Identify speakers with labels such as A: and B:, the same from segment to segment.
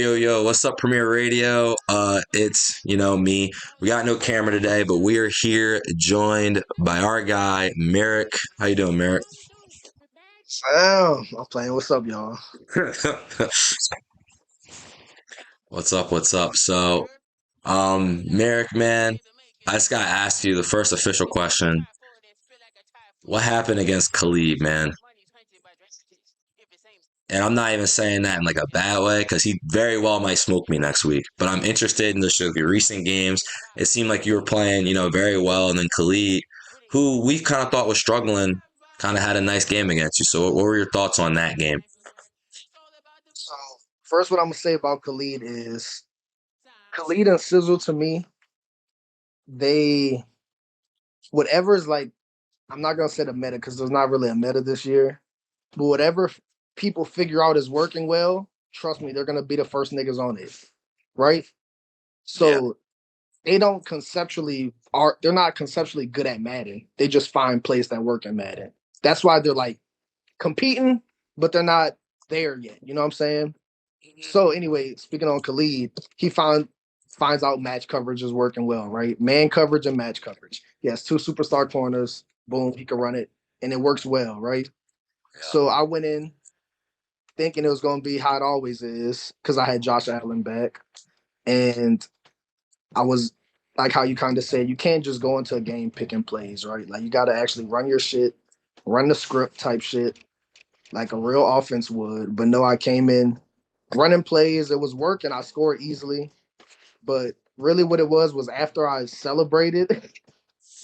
A: Yo, what's up, Premier Radio? It's me. We got no camera today, but we are here joined by our guy Merrick. How you doing, Merrick?
B: I'm playing. What's up, y'all?
A: What's up? Merrick, man, I just gotta ask you the first official question. What happened against Khalid, man? And I'm not even saying that in like a bad way because he very well might smoke me next week. But I'm interested in just your recent games. It seemed like you were playing, very well. And then Khalid, who we kind of thought was struggling, kind of had a nice game against you. So, what were your thoughts on that game?
B: So first, what I'm gonna say about Khalid is Khalid and Sizzle to me, they whatever is like. I'm not gonna say the meta because there's not really a meta this year. But whatever people figure out is working well, trust me, they're gonna be the first niggas on it, right?
A: Yeah.
B: So they're not conceptually good at Madden. They just find plays that work in Madden. That's why they're like competing, but they're not there yet. You know what I'm saying? So anyway, speaking on Khalid, finds out match coverage is working well, right? Man coverage and match coverage. He has two superstar corners. Boom, he can run it, and it works well, right?
A: Yeah.
B: So I went in thinking it was going to be how it always is because I had Josh Allen back, and I was like how you kind of said, you can't just go into a game picking plays, right? Like you got to actually run your shit, run the script type shit, like a real offense would. But no, I came in running plays. It was working. I scored easily. But really, what it was after I celebrated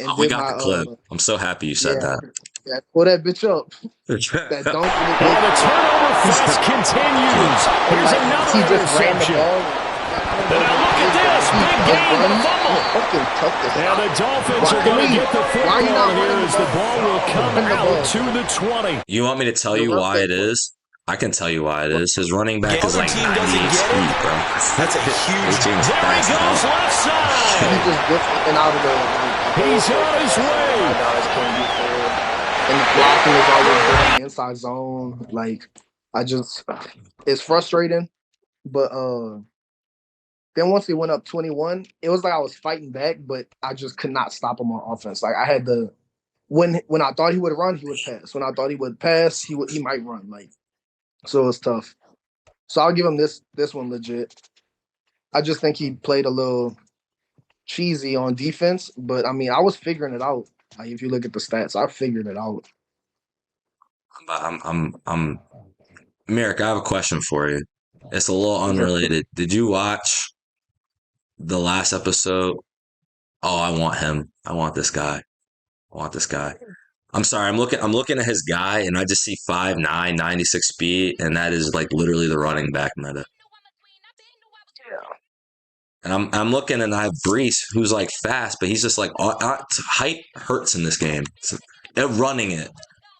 B: and
A: Oh, we
B: did
A: got
B: my
A: the clip. I'm so happy you said
B: yeah,
A: that.
B: yeah, pull that bitch up. That dunk
C: Oh, the turnover fest continues.
B: and
C: Here's
B: like
C: another
B: he just ran the
C: interception.
B: ball. I don't
C: And
B: know
C: now
B: what
C: look
B: it
C: at
B: is, but
C: this. Big
B: he
C: gain, the
B: runs.
C: fumble.
B: Fucking tough to
C: And the
B: stop.
C: Dolphins are
B: To
C: going to
B: me,
C: get the
B: why are you
C: football
B: not
C: here
B: running the
C: as the
B: ball?
C: ball will come
B: Run the
C: out
B: ball.
C: to the 20.
A: You want me to tell
B: The
A: you
B: run
A: why
B: fake
A: it
B: work.
A: is? I can tell you why it
B: But
A: is. His running back is
D: Other
A: like
D: team doesn't
A: 98
D: get it.
A: speed, bro.
D: That's a huge.
A: 18 is
C: There he
A: fast as
C: goes
A: hell.
C: left
B: he
C: side.
B: just gets in and out of the hole
C: He's
B: so
C: on his
B: fast. Like my
C: way.
B: guys can't be fair. And the blocking is always good in the inside zone. Like I just, it's frustrating. But then once he went up 21, it was like I was fighting back, but I just could not stop him on offense. Like I had to when I thought he would run, he would pass. When I thought he would pass, he might run. Like so, it's tough. So I'll give him this one legit. I just think he played a little cheesy on defense, but I mean I was figuring it out. Like if you look at the stats, I figured it out.
A: I'm Merrick, I have a question for you. It's a little
B: Yeah.
A: unrelated. Did you watch the last episode? Oh, I want him. I want this guy. I want this guy. I'm sorry. I'm looking at his guy and I just see 5'9", 96 speed, and that is like literally the running back meta. And I'm looking and I have Brees who's like fast, but he's just like height hurts in this game. They're running it.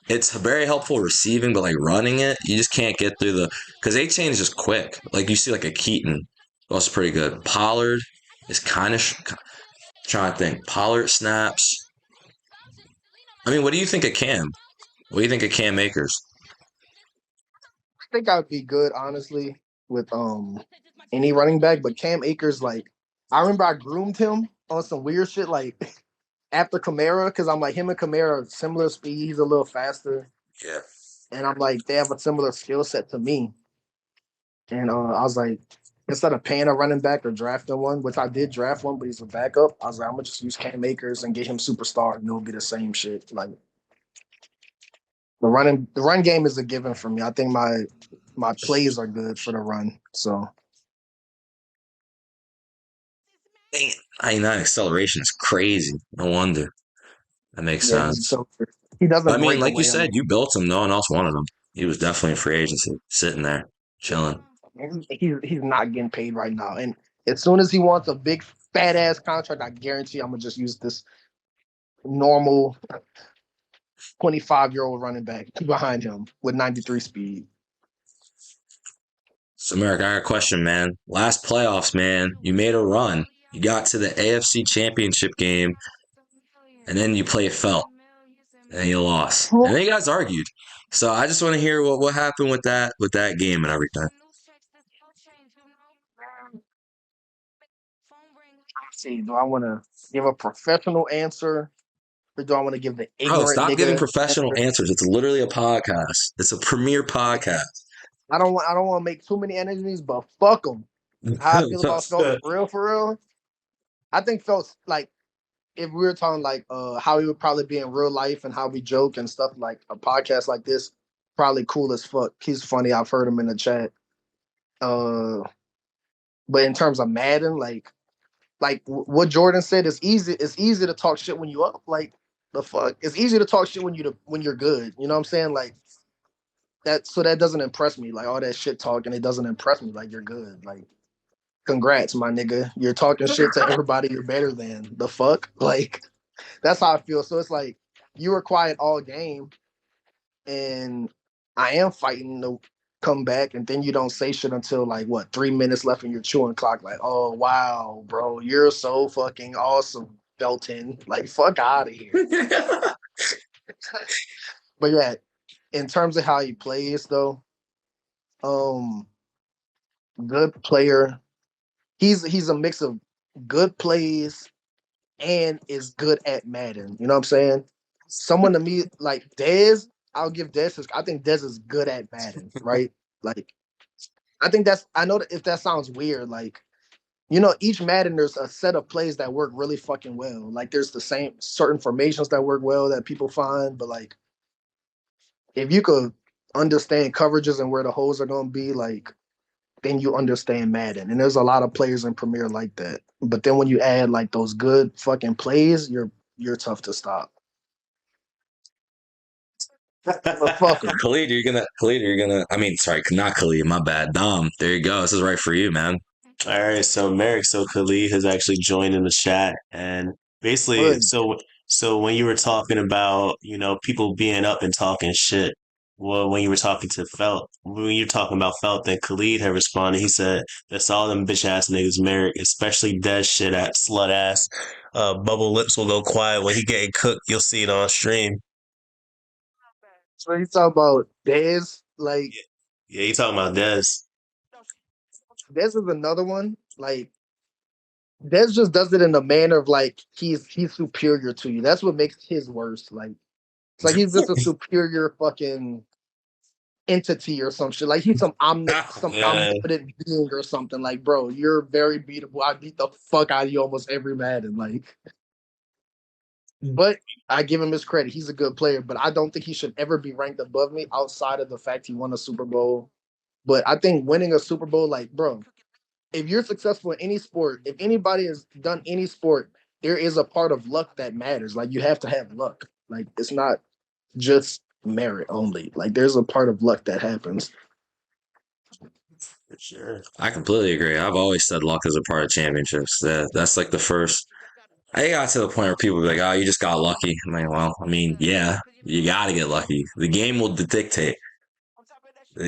A: It's very helpful receiving, but like running it, you just can't get through the because A chain is just quick. Like you see, like a Keaton, that's pretty good. Pollard is kind of trying to think. Pollard snaps. I mean, what do you think of Cam? What do you think of Cam Akers?
B: I think I'd be good honestly with any running back, but Cam Akers, like I remember I groomed him on some weird shit like after Kamara because I'm like him and Kamara are similar speed. He's a little faster,
A: Yeah.
B: and I'm like they have a similar skill set to me. And I was like, instead of paying a running back or drafting one, which I did draft one, but he's a backup, I was like, I'm gonna just use Cam Akers and get him superstar, and it'll be the same shit. Like the run game is a given for me. I think my plays are good for the run. So
A: Dang it. 99 acceleration is crazy. No wonder. That makes
B: yeah, he's
A: sense.
B: so he
A: But I
B: doesn't
A: mean,
B: break
A: like you
B: away
A: said,
B: enough.
A: you built him. No one else wanted him. He was definitely in free agency, sitting there, chilling.
B: He's not getting paid right now. And as soon as he wants a big fat ass contract, I guarantee I'm gonna just use this normal 25-year-old running back behind him with 93 speed.
A: So, Merrick, I got a question, man. Last playoffs, man, you made a run. You got to the AFC Championship game, and then you played Felt, and then you lost. And then you guys argued. So I just want to hear what happened with that game and everything.
B: Let's see, do I want to give a professional answer or do I want to give the
A: Bro,
B: ignorant
A: stop giving
B: nigga
A: professional
B: answer?
A: answers. It's literally a podcast. It's a premier podcast.
B: I don't want to make too many enemies, but fuck them. How I feel about Phelps, for real. I think Phelps, like, if we were talking like how he would probably be in real life and how we joke and stuff, like a podcast like this, probably cool as fuck. He's funny. I've heard him in the chat. Uh, but in terms of Madden, like what Jordan said, is easy. It's easy to talk shit when you up. Like the fuck, it's easy to talk shit when you're good. You know what I'm saying? Like that. So that doesn't impress me. Like all that shit talking, it doesn't impress me. Like you're good. Like congrats, my nigga. You're talking shit to everybody you're better than. The fuck? Like that's how I feel. So it's like you were quiet all game and I am fighting to come back, and then you don't say shit until like what 3 minutes left in your chewing clock. Like, oh wow, bro, you're so fucking awesome, Belton. Like, fuck out of here. But yeah, in terms of how he plays though, um, good player. He's a mix of good plays and is good at Madden. You know what I'm saying? Someone to me like Dez, I'll give Dez. I think Dez is good at Madden, right? Like, I think that's. I know that if that sounds weird, like each Madden there's a set of plays that work really fucking well. Like there's the same certain formations that work well that people find, but like if you could understand coverages and where the holes are going to be, like then you understand Madden. And there's a lot of players in Premier like that. But then when you add like those good fucking plays, you're tough to stop. But fuck him.
A: Khalid, you're gonna. I mean, sorry, not Khalid. My bad. Dom. There you go. This is right for you, man.
D: All right, so Merrick, so Khalid has actually joined in the chat, and basically,
B: Good.
D: so when you were talking about people being up and talking shit, well, when you were talking to Felt, when you were talking about Felt, then Khalid had responded. He said that's all them bitch ass niggas, Merrick, especially Des shit at slut ass. Bubble lips will go quiet when he getting cooked. You'll see it on stream.
B: So you talk about Dez, like
D: Yeah, you talking about Des?
B: Dez is another one. Like Dez just does it in a manner of like he's superior to you. That's what makes his worse. Like it's like he's just a superior fucking entity or some shit. Like he's some
D: Yeah,
B: omnipotent being or something. Like, bro, you're very beatable. I beat the fuck out of you almost every Madden. Like, but I give him his credit. He's a good player, but I don't think he should ever be ranked above me outside of the fact he won a Super Bowl. But I think winning a Super Bowl, like, bro, if you're successful in any sport, if anybody has done any sport, there is a part of luck that matters. Like, you have to have luck. Like, it's not just merit only. Like, there's a part of luck that happens.
D: for sure.
A: I completely agree. I've always said luck is a part of championships. That's like the first. I got to the point where people be like, "Oh, you just got lucky." I'm like, "Well, I mean, yeah, you got to get lucky. The game will dictate.
B: Right.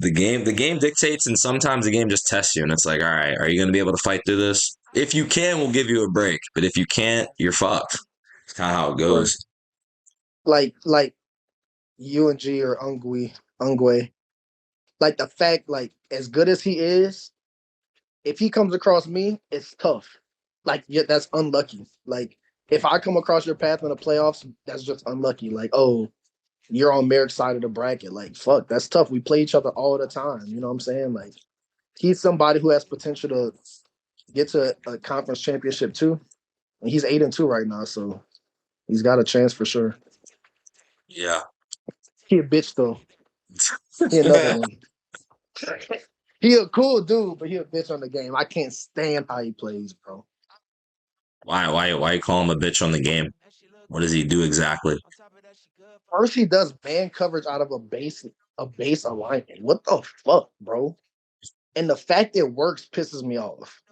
A: The game dictates, and sometimes the game just tests you, and it's like, all right, are you going to be able to fight through this? If you can, we'll give you a break, but if you can't, you're fucked. It's kind of how it
B: Right.
A: goes.
B: Like UNG or Ungwe. Like the fact, like as good as he is, if he comes across me, it's tough. Like, yeah, that's unlucky. Like if I come across your path in the playoffs, that's just unlucky. Like, oh, you're on Merrick's side of the bracket. Like, fuck, that's tough. We play each other all the time. You know what I'm saying? Like, he's somebody who has potential to get to a conference championship too. And he's 8-2 right now, so he's got a chance for sure.
A: Yeah.
B: He a bitch though. He another one. He a cool dude, but he a bitch on the game. I can't stand how he plays, bro.
A: Why you call him a bitch on the game? What does he do exactly?
B: First, he does man coverage out of a base alignment. What the fuck, bro? And the fact it works pisses me off.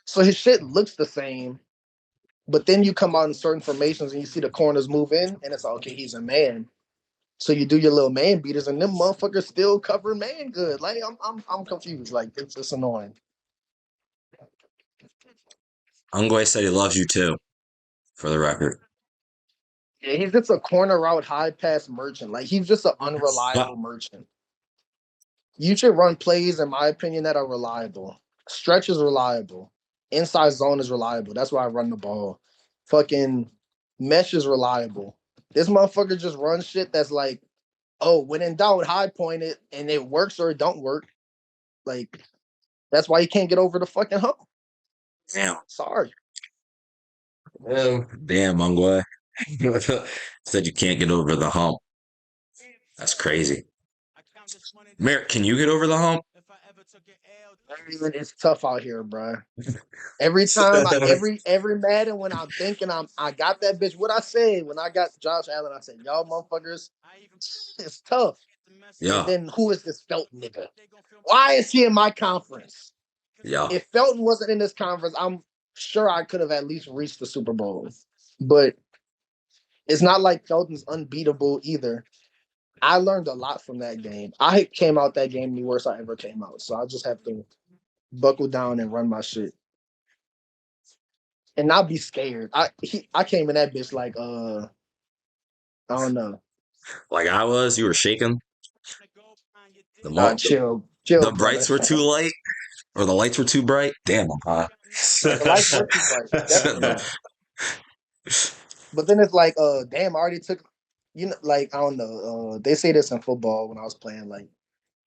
B: So his shit looks the same, but then you come out in certain formations and you see the corners move in, and it's like, okay, he's a man. So you do your little man beaters, and them motherfuckers still cover man good. Like I'm confused. Like it's annoying.
A: Ungwe said he loves you too, for the record.
B: Yeah, he's just a corner route high pass merchant. Like he's just an unreliable merchant. You should run plays, in my opinion, that are reliable. Stretch is reliable. Inside zone is reliable. That's why I run the ball. Fucking mesh is reliable. This motherfucker just runs shit that's like, oh, when in doubt, high point it and it works or it don't work. Like that's why you can't get over the fucking hump.
A: Damn.
B: Sorry.
A: Damn, Mongwe. Said you can't get over the hump. That's crazy. Merrick, can you get over the hump?
B: Man, it's tough out here, bro. Every time, every Madden when I'm thinking I got that bitch. What I said when I got Josh Allen, I said, y'all motherfuckers, it's tough. And
A: Yeah,
B: then who is this Felton nigga? Why is he in my conference?
A: yeah.
B: If Felton wasn't in this conference, I'm sure I could have at least reached the Super Bowl. But it's not like Felton's unbeatable either. I learned a lot from that game. I came out that game the worst I ever came out. So I just have to buckle down and run my shit. And not be scared. I came in that bitch like I don't know.
A: Like I was, you were shaking. The
B: Nah,
A: mo-
B: chill,
A: the
B: brother.
A: brights were too light, or the lights were too bright. Damn, I'm high.
B: The lights were too bright, definitely. But then it's like, damn, I already took, like I don't know. They say this in football when I was playing. Like,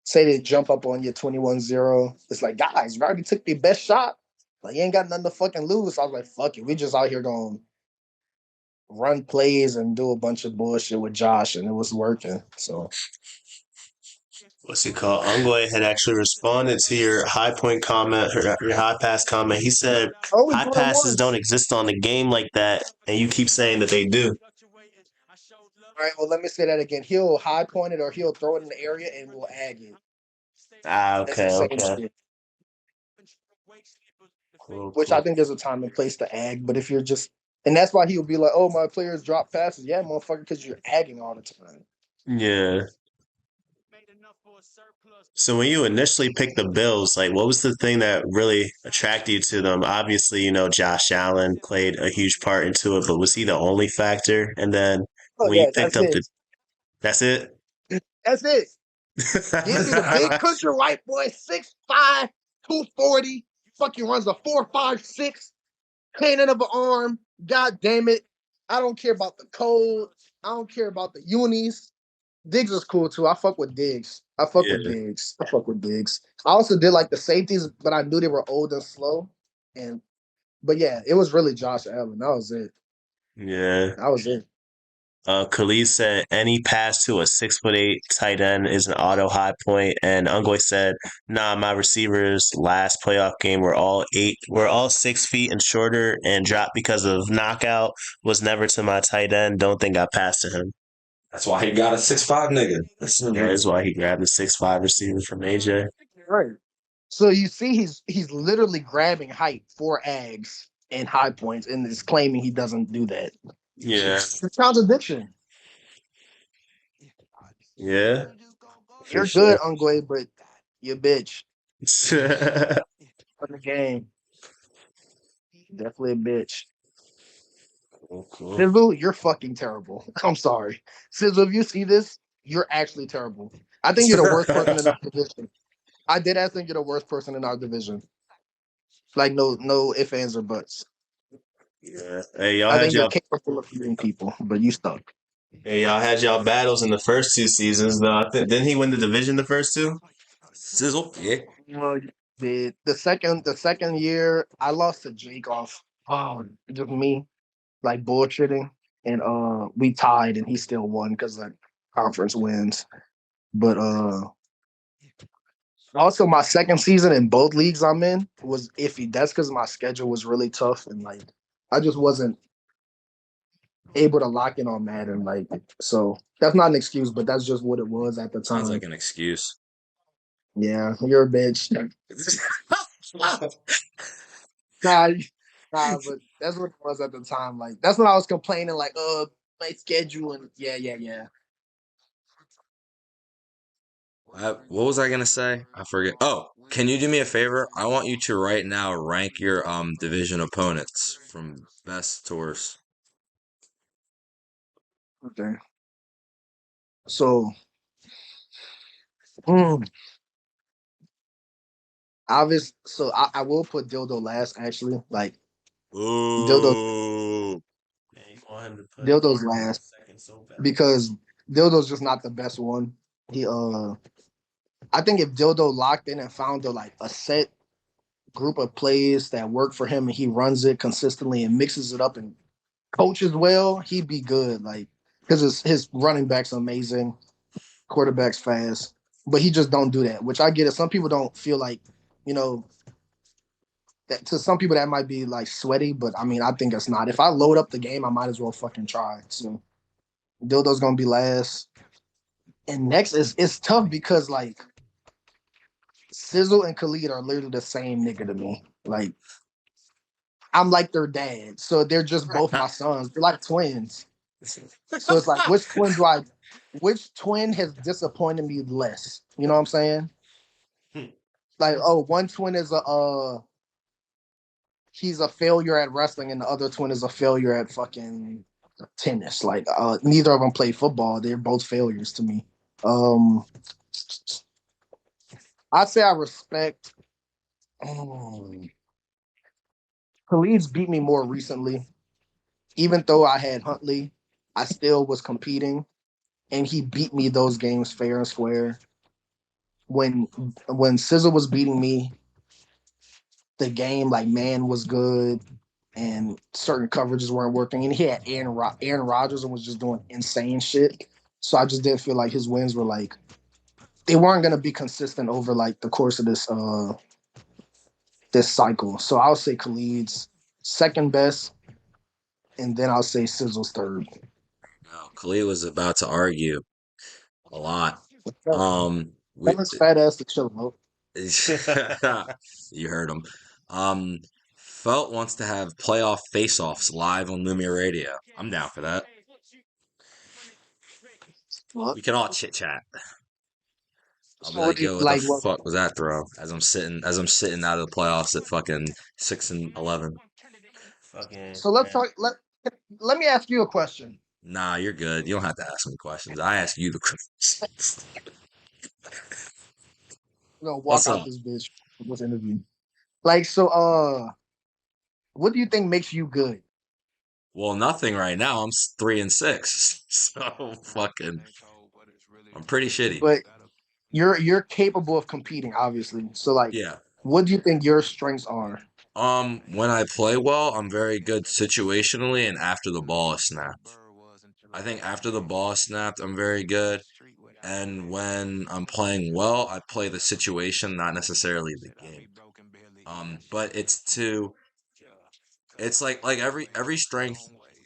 B: say they jump up on you 21-0. It's like, guys, you already took the best shot. Like, you ain't got nothing to fucking lose. I was like, fuck it, we just out here going run plays and do a bunch of bullshit with Josh, and it was working. So
D: What's it called? Ungwe had actually responded to your high point comment, your high pass comment. He said
B: oh, we
D: high
B: put him
D: passes don't
B: once.
D: exist on the game like that, and you keep saying that they do.
B: All right, well, let me say that again. He'll high point it or he'll throw it in the area and we'll ag it.
D: Ah,
B: That's the
D: okay,
B: same
D: okay.
B: shit.
D: Cool,
B: Which I
D: cool.
B: think there's a time and place to ag. But if you're just, and that's why he'll be like, "Oh, my players drop passes." Yeah, motherfucker, because you're agging all the time.
D: Yeah. So when you initially picked the Bills, like what was the thing that really attracted you to them? Obviously, Josh Allen played a huge part into it, but was he the only factor? And then
B: Oh
D: when you
B: yeah,
D: picked
B: that's
D: up
B: it.
D: that's it?
B: That's it. Give me the big country white boy, 6'5", 240, fucking runs a 4.56, cannon of an arm. God damn it. I don't care about the code. I don't care about the unis. Diggs is cool too. I fuck with Diggs.
D: Yeah,
B: I fuck with Diggs. I also did like the safeties, but I knew they were old and slow. But yeah, it was really Josh Allen. That was it.
D: yeah.
B: That was it.
D: Khalid said any pass to a 6'8" tight end is an auto high point, and Ungoy said, "Nah, my receivers last playoff game were all 6 feet and shorter, and dropped because of knockout. Was never to my tight end. Don't think I passed to him.
A: That's why he got a 6'5" nigga.
D: That is why he grabbed the 6'5" receiver from AJ.
B: Right. So you see, he's literally grabbing height for ags and high points, and is claiming he doesn't do that.
D: Yeah,
B: It's a contradiction.
D: yeah, for
B: You're
D: sure.
B: good, Ungwe, but you bitch in the game. Definitely a bitch.
D: Cool, cool.
B: Sizzle, you're fucking terrible. I'm sorry. Sizzle, if you see this, you're actually terrible. I think you're the worst person in our division. I did I think you're the worst person in our division. Like no ifs, ands, or buts.
D: Yeah. Hey, y'all
B: I
D: had
B: think you're
D: y'all.
B: capable of beating people, but you stuck.
D: Hey, y'all had y'all battles in the first two seasons, though. Didn't he win the division the first two?
A: Sizzle. Yeah.
B: Well, the second year I lost to Jake off. Oh, just me like bullshitting, and we tied, and he still won because the conference wins. But also my second season in both leagues I'm in was iffy. That's because my schedule was really tough, and like I just wasn't able to lock in on Madden. Like so, that's not an excuse, but that's just what it was at the
A: Sounds
B: time.
A: like an excuse.
B: Yeah, you're a bitch. Nah, but that's what it was at the time. Like that's when I was complaining, like, my schedule and yeah.
A: What was I gonna say? I forget. Oh, can you do me a favor? I want you to right now rank your division opponents from best to worst.
B: Okay. So mm, Obvious. So I will put Dildo last. Actually, like Dildo,
A: Ooh.
D: Man, you want him to put
B: Dildo's last
D: second so bad.
B: because Dildo's just not the best one. He I think if Dildo locked in and found a set group of plays that work for him and he runs it consistently and mixes it up and coaches well, he'd be good. Like because his running back's amazing, quarterback's fast, but he just don't do that. Which I get it. Some people don't feel like you know that to some people that might be like sweaty, but I mean I think it's not. If I load up the game, I might as well fucking try. So Dildo's gonna be last, and next is it's tough because like Sizzle and Khalid are literally the same nigga to me. Like I'm like their dad, so they're just both my sons. They're like twins. So it's like which twin has disappointed me less? You know what I'm saying? Like, oh, one twin is he's a failure at wrestling, and the other twin is a failure at fucking tennis. Like, neither of them play football. They're both failures to me. Um, I'd say I respect. Um, Khalid's beat me more recently. Even though I had Huntley, I still was competing, and he beat me those games fair and square. When when Sizzle was beating me, the game like man was good, and certain coverages weren't working, and he had Aaron Rodgers and was just doing insane shit. So I just didn't feel like his wins were like they weren't gonna be consistent over like the course of this cycle. So I'll say Khalid's second best, and then I'll say Sizzle's third.
A: No, Khalid was about to argue a lot.
B: Tell
A: We
B: his fat ass to chill out.
A: you heard him. Um, Felt wants to have playoff face-offs live on Lumia Radio. I'm down for that.
B: What?
A: We can all chit chat. I'll be
B: So what
A: like,
B: do you
A: yo, what the
B: like? What,
A: fuck was that throw? As I'm sitting out of the playoffs at fucking 6-11.
D: Fucking
B: so let's
D: man.
B: talk. Let me ask you a question.
A: Nah, you're good. You don't have to ask me questions. I ask you the questions.
B: I'm gonna walk
A: What's
B: out
A: up?
B: this bitch with this interview. Like, so, what do you think makes you good?
A: Well, nothing right now. I'm 3-6, so fucking. I'm pretty shitty.
B: But you're capable of competing, obviously. So, like,
A: Yeah.
B: what do you think your strengths are?
A: When I play well, I'm very good situationally and after the ball is snapped. I think after the ball is snapped, I'm very good. And when I'm playing well, I play the situation, not necessarily the game. But it's like every strength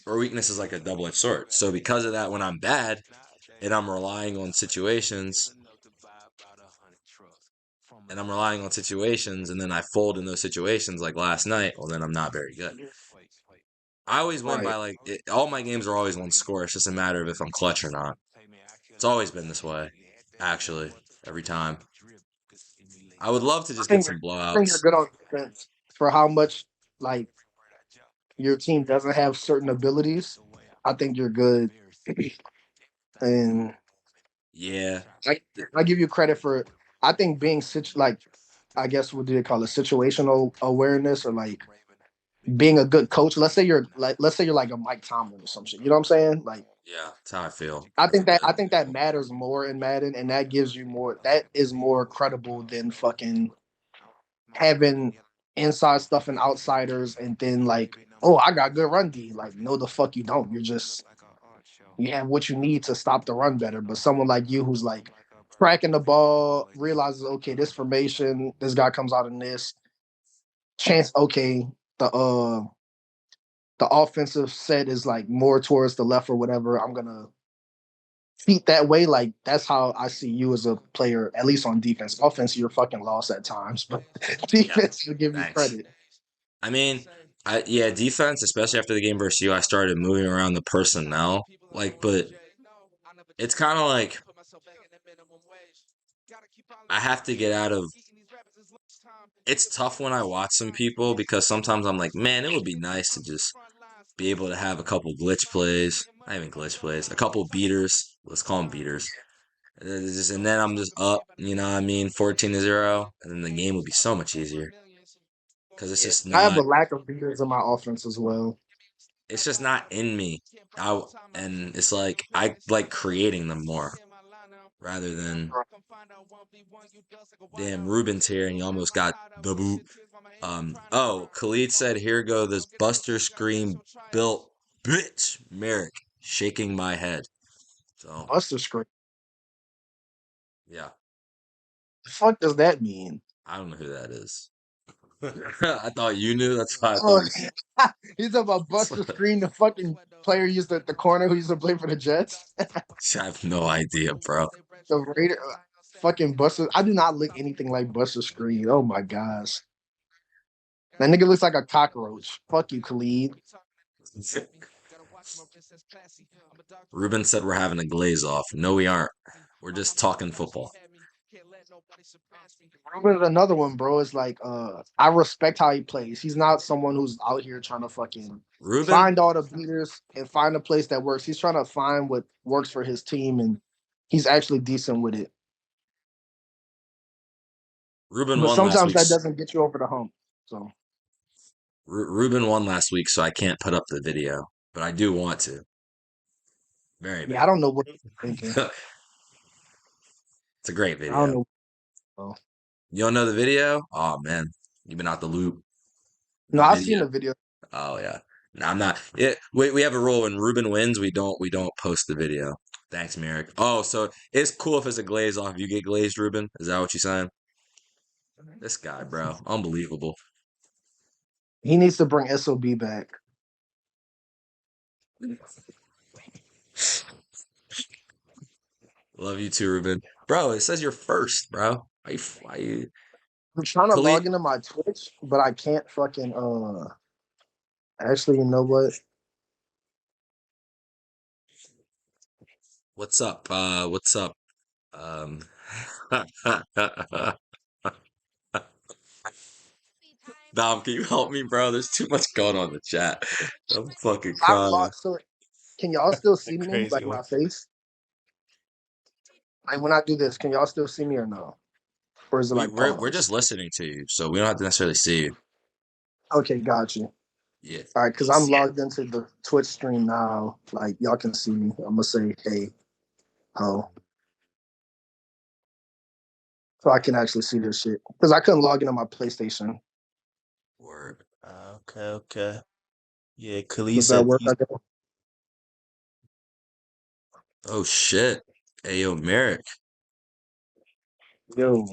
A: or weakness is like a double-edged sword. So because of that, when I'm bad and I'm relying on situations, and then I fold in those situations like last night, well, then I'm not very good. I always win by
B: Right.
A: all my games are always one score. It's just a matter of if I'm clutch or not. It's always been this way, actually, every time. I would love to
B: I
A: just get
B: think
A: some
B: I think you're
A: blowouts.
B: good on defense for how much like your team doesn't have certain abilities. I think you're good, and
A: Yeah,
B: I I give you credit for. I think being like I guess what do they call it situational awareness or like being a good coach. Let's say you're like a Mike Tomlin or some shit. You know what I'm saying? Like
A: yeah, that's how I feel.
B: I think that matters more in Madden, and that gives you more. That is more credible than fucking having inside stuff and outsiders, and then like, oh, I got good run D. Like, no, the fuck you don't. You have what you need to stop the run better. But someone like you who's like tracking the ball, realizes, okay, this formation, this guy comes out in this chance. Okay, the uh the offensive set is like more towards the left or whatever. I'm gonna feet that way. Like that's how I see you as a player, at least on defense. Offense, you're fucking lost at times, but
A: Yeah,
B: defense will give you
A: thanks.
B: credit.
A: I mean, yeah, defense, especially after the game versus you, I started moving around the personnel. But it's kind of like I have to get out of. It's tough when I watch some people because sometimes I'm like, man, it would be nice to just be able to have a couple glitch plays. Not even glitch plays, a couple beaters. Let's call them beaters. And then I'm just up, you know what I mean, 14-0, and then the game would be so much easier because it's
D: Yeah.
A: just
B: I have
A: not.
B: a lack of beaters in my offense as well.
A: It's just not in me. And it's like I like creating them more rather than damn Ruben's here and you almost got the boot. Oh, Khalid said, "Here go this Buster Scream built bitch, Merrick, shaking my head." So
B: Buster screen.
A: yeah,
B: The fuck does that mean?
A: I don't know who that is. I thought you knew. That's why I
B: Oh,
A: thought
B: he's talking about Buster Screen, the fucking player used at the corner who used to play for the Jets.
A: I have no idea, bro.
B: The Raider, fucking Buster. I do not look anything like Buster Screen. Oh my gosh, that nigga looks like a cockroach. Fuck you, Khalid.
A: Ruben said we're having a glaze off. No, we aren't. We're just talking football.
B: Ruben's another one, bro. It's like, I respect how he plays. He's not someone who's out here trying to fucking
A: Ruben,
B: find all the beaters and find a place that works. He's trying to find what works for his team, and he's actually decent with it.
A: Ruben
B: But
A: won last
B: sometimes
A: week.
B: that doesn't get you over the hump. So
A: Ruben won last week, so I can't put up the video, but I do want to. Very
B: yeah, I
A: bad.
B: don't know what you're thinking.
A: It's a great
B: I don't
A: video.
B: know. Oh.
A: You don't know the video? Oh man, you've been out the loop.
B: No,
A: The
B: I've seen
A: video.
B: the video.
A: Oh yeah. No, I'm not. Yeah, we have a rule when Ruben wins, we don't post the video. Thanks, Merrick. Oh, so it's cool if it's a glaze off. If you get glazed, Ruben. Is that what you're saying? This guy, bro, unbelievable.
B: He needs to bring SOB back.
A: Love you too, Ruben. Bro, it says you're first, bro. Why you
B: I'm trying to
A: Khalid?
B: log into my Twitch, but I can't fucking actually, you know what?
A: What's up? What's up? Um, Dom, can you help me, bro? There's too much going on in the chat. I'm fucking
B: I'm
A: crying.
B: logged. So can y'all still
D: The
B: see me?
D: crazy
B: Like
D: one.
B: my face? Like when I do this, can y'all still see me or no? Or is it
A: We
B: like
A: we're just
B: paused?
A: listening to you, so we don't have to necessarily see you.
B: Okay, got you.
A: Yeah.
B: All right, because I'm logged into the Twitch stream now. Like y'all can see me. I'm gonna say hey, ho, so I can actually see this shit. Because I couldn't log into my PlayStation.
A: Word.
D: Okay. Yeah, Khalid
B: Does that
D: said
B: work?
D: he's
A: Oh shit. Hey yo, Merrick.
B: Yo,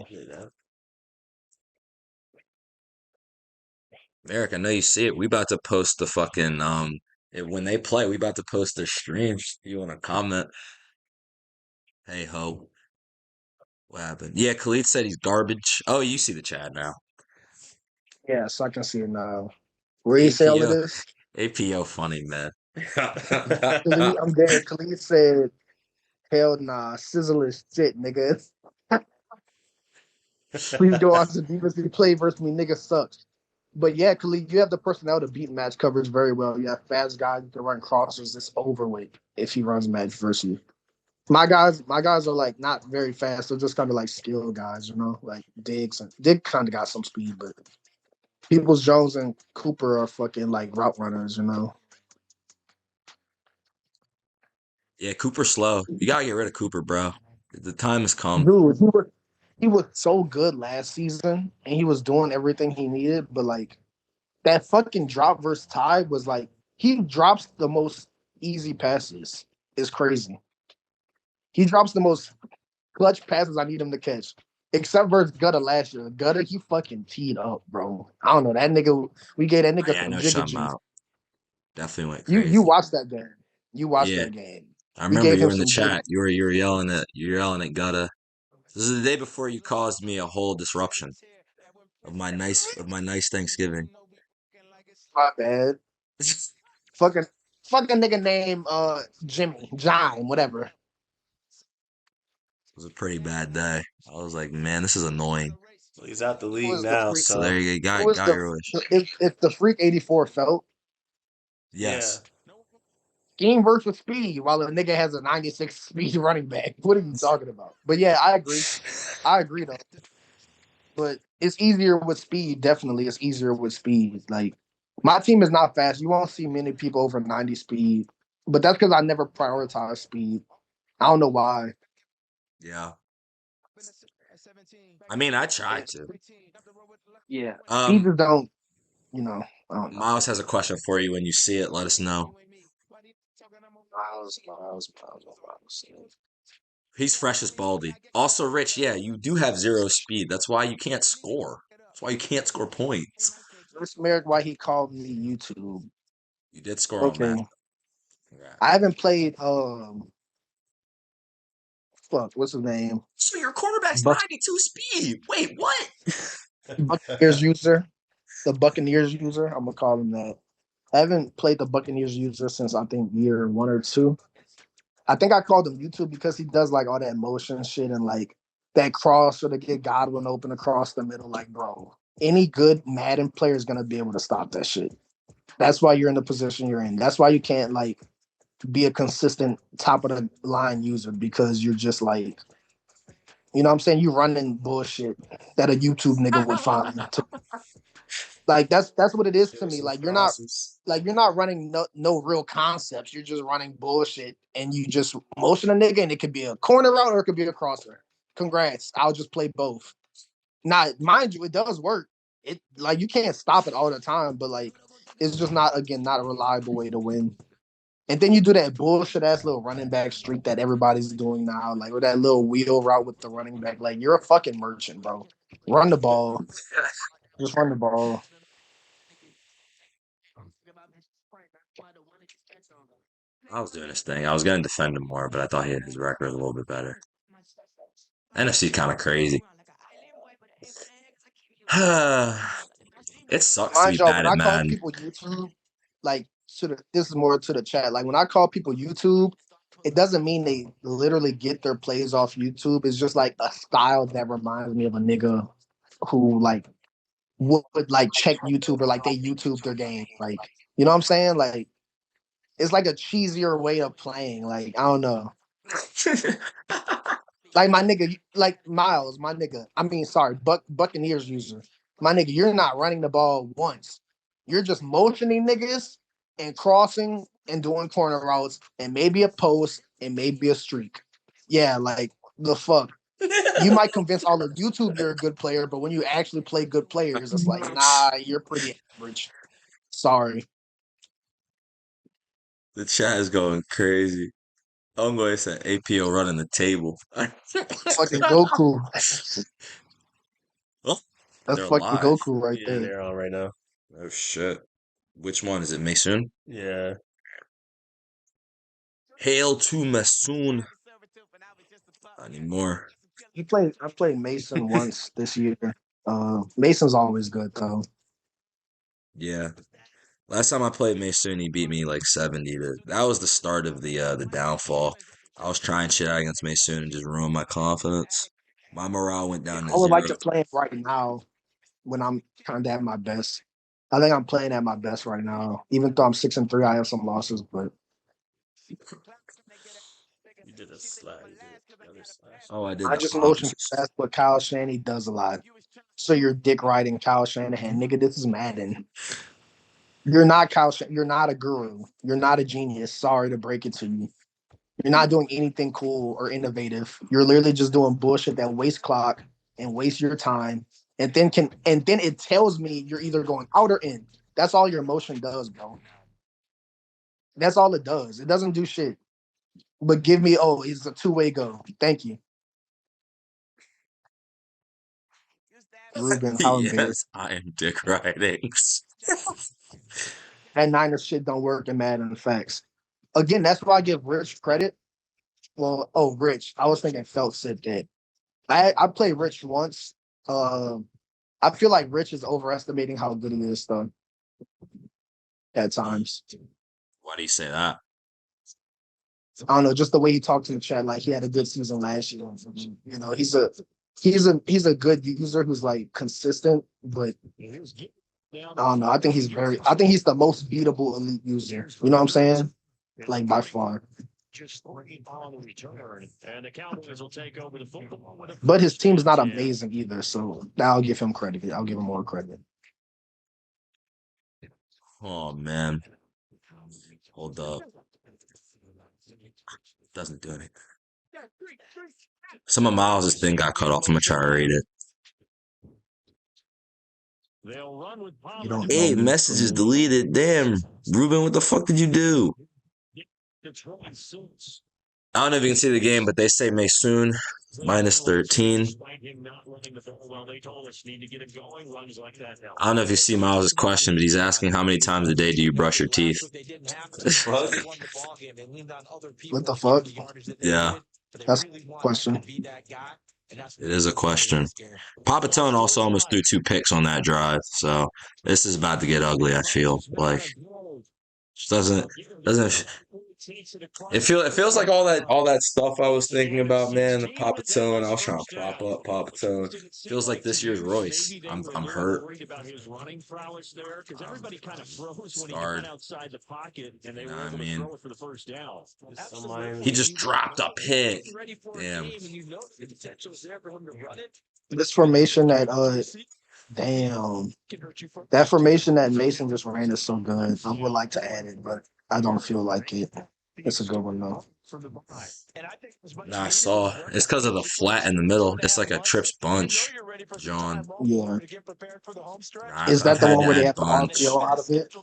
A: Merrick, I know you see it. We about to post the fucking when they play, we about to post their streams. You wanna comment? Hey ho. What happened? Yeah, Khalid said he's garbage. Oh, you see the chat now.
B: yeah, so I can see it now. Where you say all of
A: APO.
B: this?
A: APO funny, man.
B: Khalid, I'm dead. Khalid said, "Hell nah, sizzle is shit, nigga. Please go on to defensive play versus me, nigga sucks." But yeah, Khalid, you have the personnel to beat match coverage very well. You have fast guys who can run crosses. It's overweight if he runs match versus you. My guys are like not very fast. They're just kind of like skill guys, you know, like Diggs and Dig kind of got some speed, but Peoples Jones and Cooper are fucking like route runners, you know.
A: Yeah, Cooper's slow. You gotta get rid of Cooper, bro. The time has come.
B: Dude, he was so good last season, and he was doing everything he needed, but like that fucking drop versus Ty was like he drops the most easy passes. It's crazy. He drops the most clutch passes I need him to catch. Except versus Gutter last year. Gutter, he fucking teed up, bro. I don't know. That nigga, we gave that nigga
A: Yeah, I
B: some
A: know
B: jigger
A: Sean
B: juice.
A: out. Definitely went
B: You
A: crazy.
B: watched that game. You watched
A: Yeah.
B: that game.
A: I
B: We
A: remember
B: gave
A: you
B: him
A: were in the
B: some jigger.
A: chat. You were yelling at Gutta. This is the day before you caused me a whole disruption of my nice Thanksgiving.
B: My bad. Fucking fucking nigga name Jimmy, John, whatever.
A: It was a pretty bad day. I was like, man, this is annoying.
D: he's out the
B: Who
D: league
B: was the
D: now,
B: freak?
A: So
D: so
A: there you go.
B: Who
A: Got
B: was
A: got
B: the
A: your wish.
B: if the freak 84 felt?
D: yeah.
A: Yes.
B: scheme works with speed, while a nigga has a 96 speed running back. What are you talking about? But yeah, I agree. I agree though. But it's easier with speed. Definitely, it's easier with speed. Like my team is not fast. You won't see many people over 90 speed. But that's because I never prioritize speed. I don't know why.
A: Yeah. I mean, I tried to.
B: Yeah. Speed
A: Um,
B: just don't, you know, I don't know.
A: Miles has a question for you. When you see it, let us know.
B: Miles.
A: He's fresh as Baldy. Also, Rich, yeah, you do have zero speed. That's why you can't score. That's why you can't score points.
B: This Merrick, why he called me YouTube.
A: You did score on
B: Okay.
A: that. Congrats.
B: I haven't played what's his name?
A: So your quarterback's
B: Buck
A: 92 speed. Wait, what?
B: Buccaneers user. The Buccaneers user. I'm gonna call him that. I haven't played the Buccaneers user since I think year 1 or 2. I think I called him YouTube because he does like all that motion shit and like that cross or to get Godwin open across the middle. Like, bro, any good Madden player is gonna be able to stop that shit. That's why you're in the position you're in. That's why you can't like be a consistent top of the line user because you're just like, you know what I'm saying? You running bullshit that a YouTube nigga would find. Like that's what it is to me.
A: Some
B: Like
A: crosses.
B: you're not running no real concepts. You're just running bullshit and you just motion a nigga and it could be a corner route or it could be a crosser. Congrats. I'll just play both. Now, mind you, it does work. It like you can't stop it all the time, but like it's just not a reliable way to win. And then you do that bullshit ass little running back streak that everybody's doing now, like or that little wheel route with the running back. Like you're a fucking merchant, bro. Run the ball. Just run the ball.
A: I was doing his thing. I was going to defend him more, but I thought his record was a little bit better. NFC kind of crazy. It sucks to
B: Mind
A: be
B: y'all,
A: bad
B: when
A: at
B: I call
A: Madden.
B: people YouTube, like this is more to the chat. Like when I call people YouTube, it doesn't mean they literally get their plays off YouTube. It's just like a style that reminds me of a nigga who like would like check YouTube or like they YouTube their game. Like, you know what I'm saying? Like it's like a cheesier way of playing. Like, I don't know. Like my nigga, like Miles, my nigga. I mean, sorry, Buccaneers user. My nigga, you're not running the ball once. You're just motioning niggas and crossing and doing corner routes and maybe a post and maybe a streak. Yeah, like the fuck. You might convince all of YouTube you're a good player, but when you actually play good players, it's like, nah, you're pretty average. Sorry.
A: The chat is going crazy. I'm going to say APO running the table.
B: Fucking Goku.
A: Oh,
B: That's
A: they're
B: fucking
A: alive.
B: Goku right
D: Yeah,
B: there.
D: they're on right now.
A: Oh shit. Which one is it? Mason?
D: Yeah.
A: Hail to Masoon. Not anymore.
B: I played Mason once this year. Mason's always good though.
A: Yeah. Last time I played Mason, he beat me like 70 to that was the start of the downfall. I was trying shit out against Mason and just ruined my confidence. My morale went down to
B: I would like
A: zero.
B: to play him right now when I'm kind of at my best. I think I'm playing at my best right now. Even though I'm 6-3, I have some losses, but
D: You did a slide. You did the other slash.
A: Oh, I did
B: I
A: the
B: just motion.
A: opposite.
B: That's what Kyle Shanahan does a lot. So you're dick riding Kyle Shanahan, nigga. This is Madden. You're not You're not a guru. You're not a genius. Sorry to break it to you. You're not doing anything cool or innovative. You're literally just doing bullshit that wastes clock and wastes your time. And then it tells me you're either going out or in. That's all your motion does, bro. That's all it does. It doesn't do shit. But give me, oh, it's a two-way go. Thank you. Ruben, how embarrassing.
A: Yes, I am dick riding.
B: That Niners shit don't work in Madden facts. Again, that's why I give Rich credit. Well, oh, Rich. I was thinking Felt said that. I played Rich once. Um, I feel like Rich is overestimating how good he is, though. At times,
A: Why do you say that?
B: I don't know, just the way he talked to the chat. Like he had a good season last year. You know, he's a good user who's like consistent, but I don't know. I think he's the most beatable elite user. You know what I'm saying? like by far.
C: Just three on the return, and the Cowboys will take over the football with a
B: But his team's not
C: chance.
B: amazing either, so I'll give him credit. I'll give him more credit.
A: Oh man, hold up. Doesn't do anything. Some of Miles' thing got cut off. I'm gonna try to read it.
C: They'll run with
B: You don't
A: Hey,
B: know.
A: messages deleted. Damn, Ruben, what the fuck did you do? I don't know if you can see the game, but they say Maysoon minus 13. I don't know if you see Miles' question, but he's asking how many times a day do you brush your teeth?
B: What the fuck?
A: Yeah,
B: That's a question.
A: it is a question. Papatone also almost threw 2 picks on that drive, so this is about to get ugly. I feel like just doesn't. It feels like all that stuff I was thinking about, man. The Papatone, I was trying to prop up Papatone. Feels like this year's Royce. I'm hurt. Scarred. You know what I mean? He just dropped a pick. Damn.
B: This formation damn. That formation that Mason just ran is so good. I would like to add it, but I don't feel like it. It's a good one though.
A: Nah, I saw. It's because of the flat in the middle. It's like a trips bunch, John.
B: Yeah.
A: I've
B: Is that the
A: had
B: one where they
A: that
B: have the
A: bunch.
B: RPO out of it?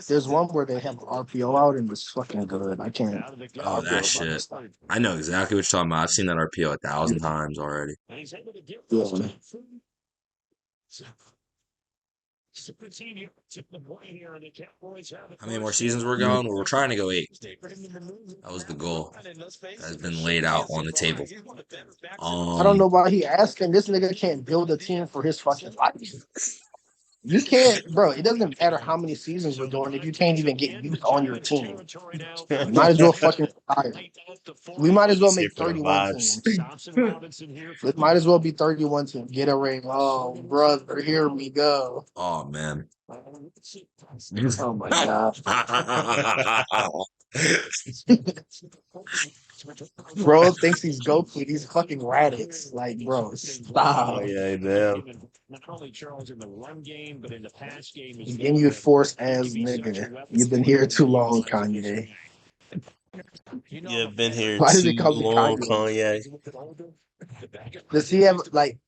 B: There's one where they have the RPO out and it's fucking good. I can't.
A: Oh, that shit. I know exactly what you're talking about. I've seen that RPO 1,000 times already.
B: Yeah.
A: How many more seasons we're going? We're trying to go 8. That was the goal. That's been laid out on the table.
B: I don't know why he asking. This nigga can't build a team for his fucking life. You can't, bro. It doesn't matter how many seasons we're doing if you can't even get youth on your team. You might as well fucking retire. We might as well make 31 teams. It might as well be 31 teams. Get a ring. Oh, brother, here we go.
A: Oh, man.
B: Oh my god. Bro thinks he's Goku. He's fucking Radix. Like, bro, stop.
D: Oh yeah, damn.
B: Then you force as nigga. You've been here too long, Kanye.
D: You've been here
B: Why does
D: too
B: he call me
D: long,
B: Kanye?
D: Kanye.
B: Does he have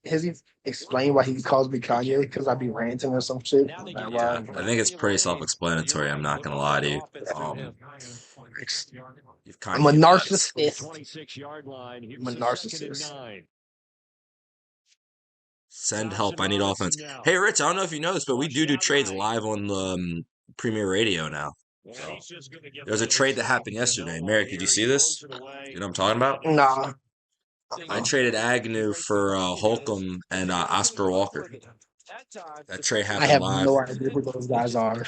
B: has he explained why he calls me Kanye? Because I be ranting or some shit.
A: Yeah, I think it's pretty self-explanatory. I'm not gonna lie to you. You've kind
B: I'm a
A: of
B: narcissist. I'm a narcissist.
A: Send help. I need offense. Hey, Rich, I don't know if you know this, but we do trades live on the Premier Radio now. So, there was a trade that happened yesterday. Merrick, did you see this? You know what I'm talking about?
B: Nah.
A: I traded Agnew for Holcomb and Oscar Walker. That trade happened
B: I have
A: live.
B: no idea who those guys are.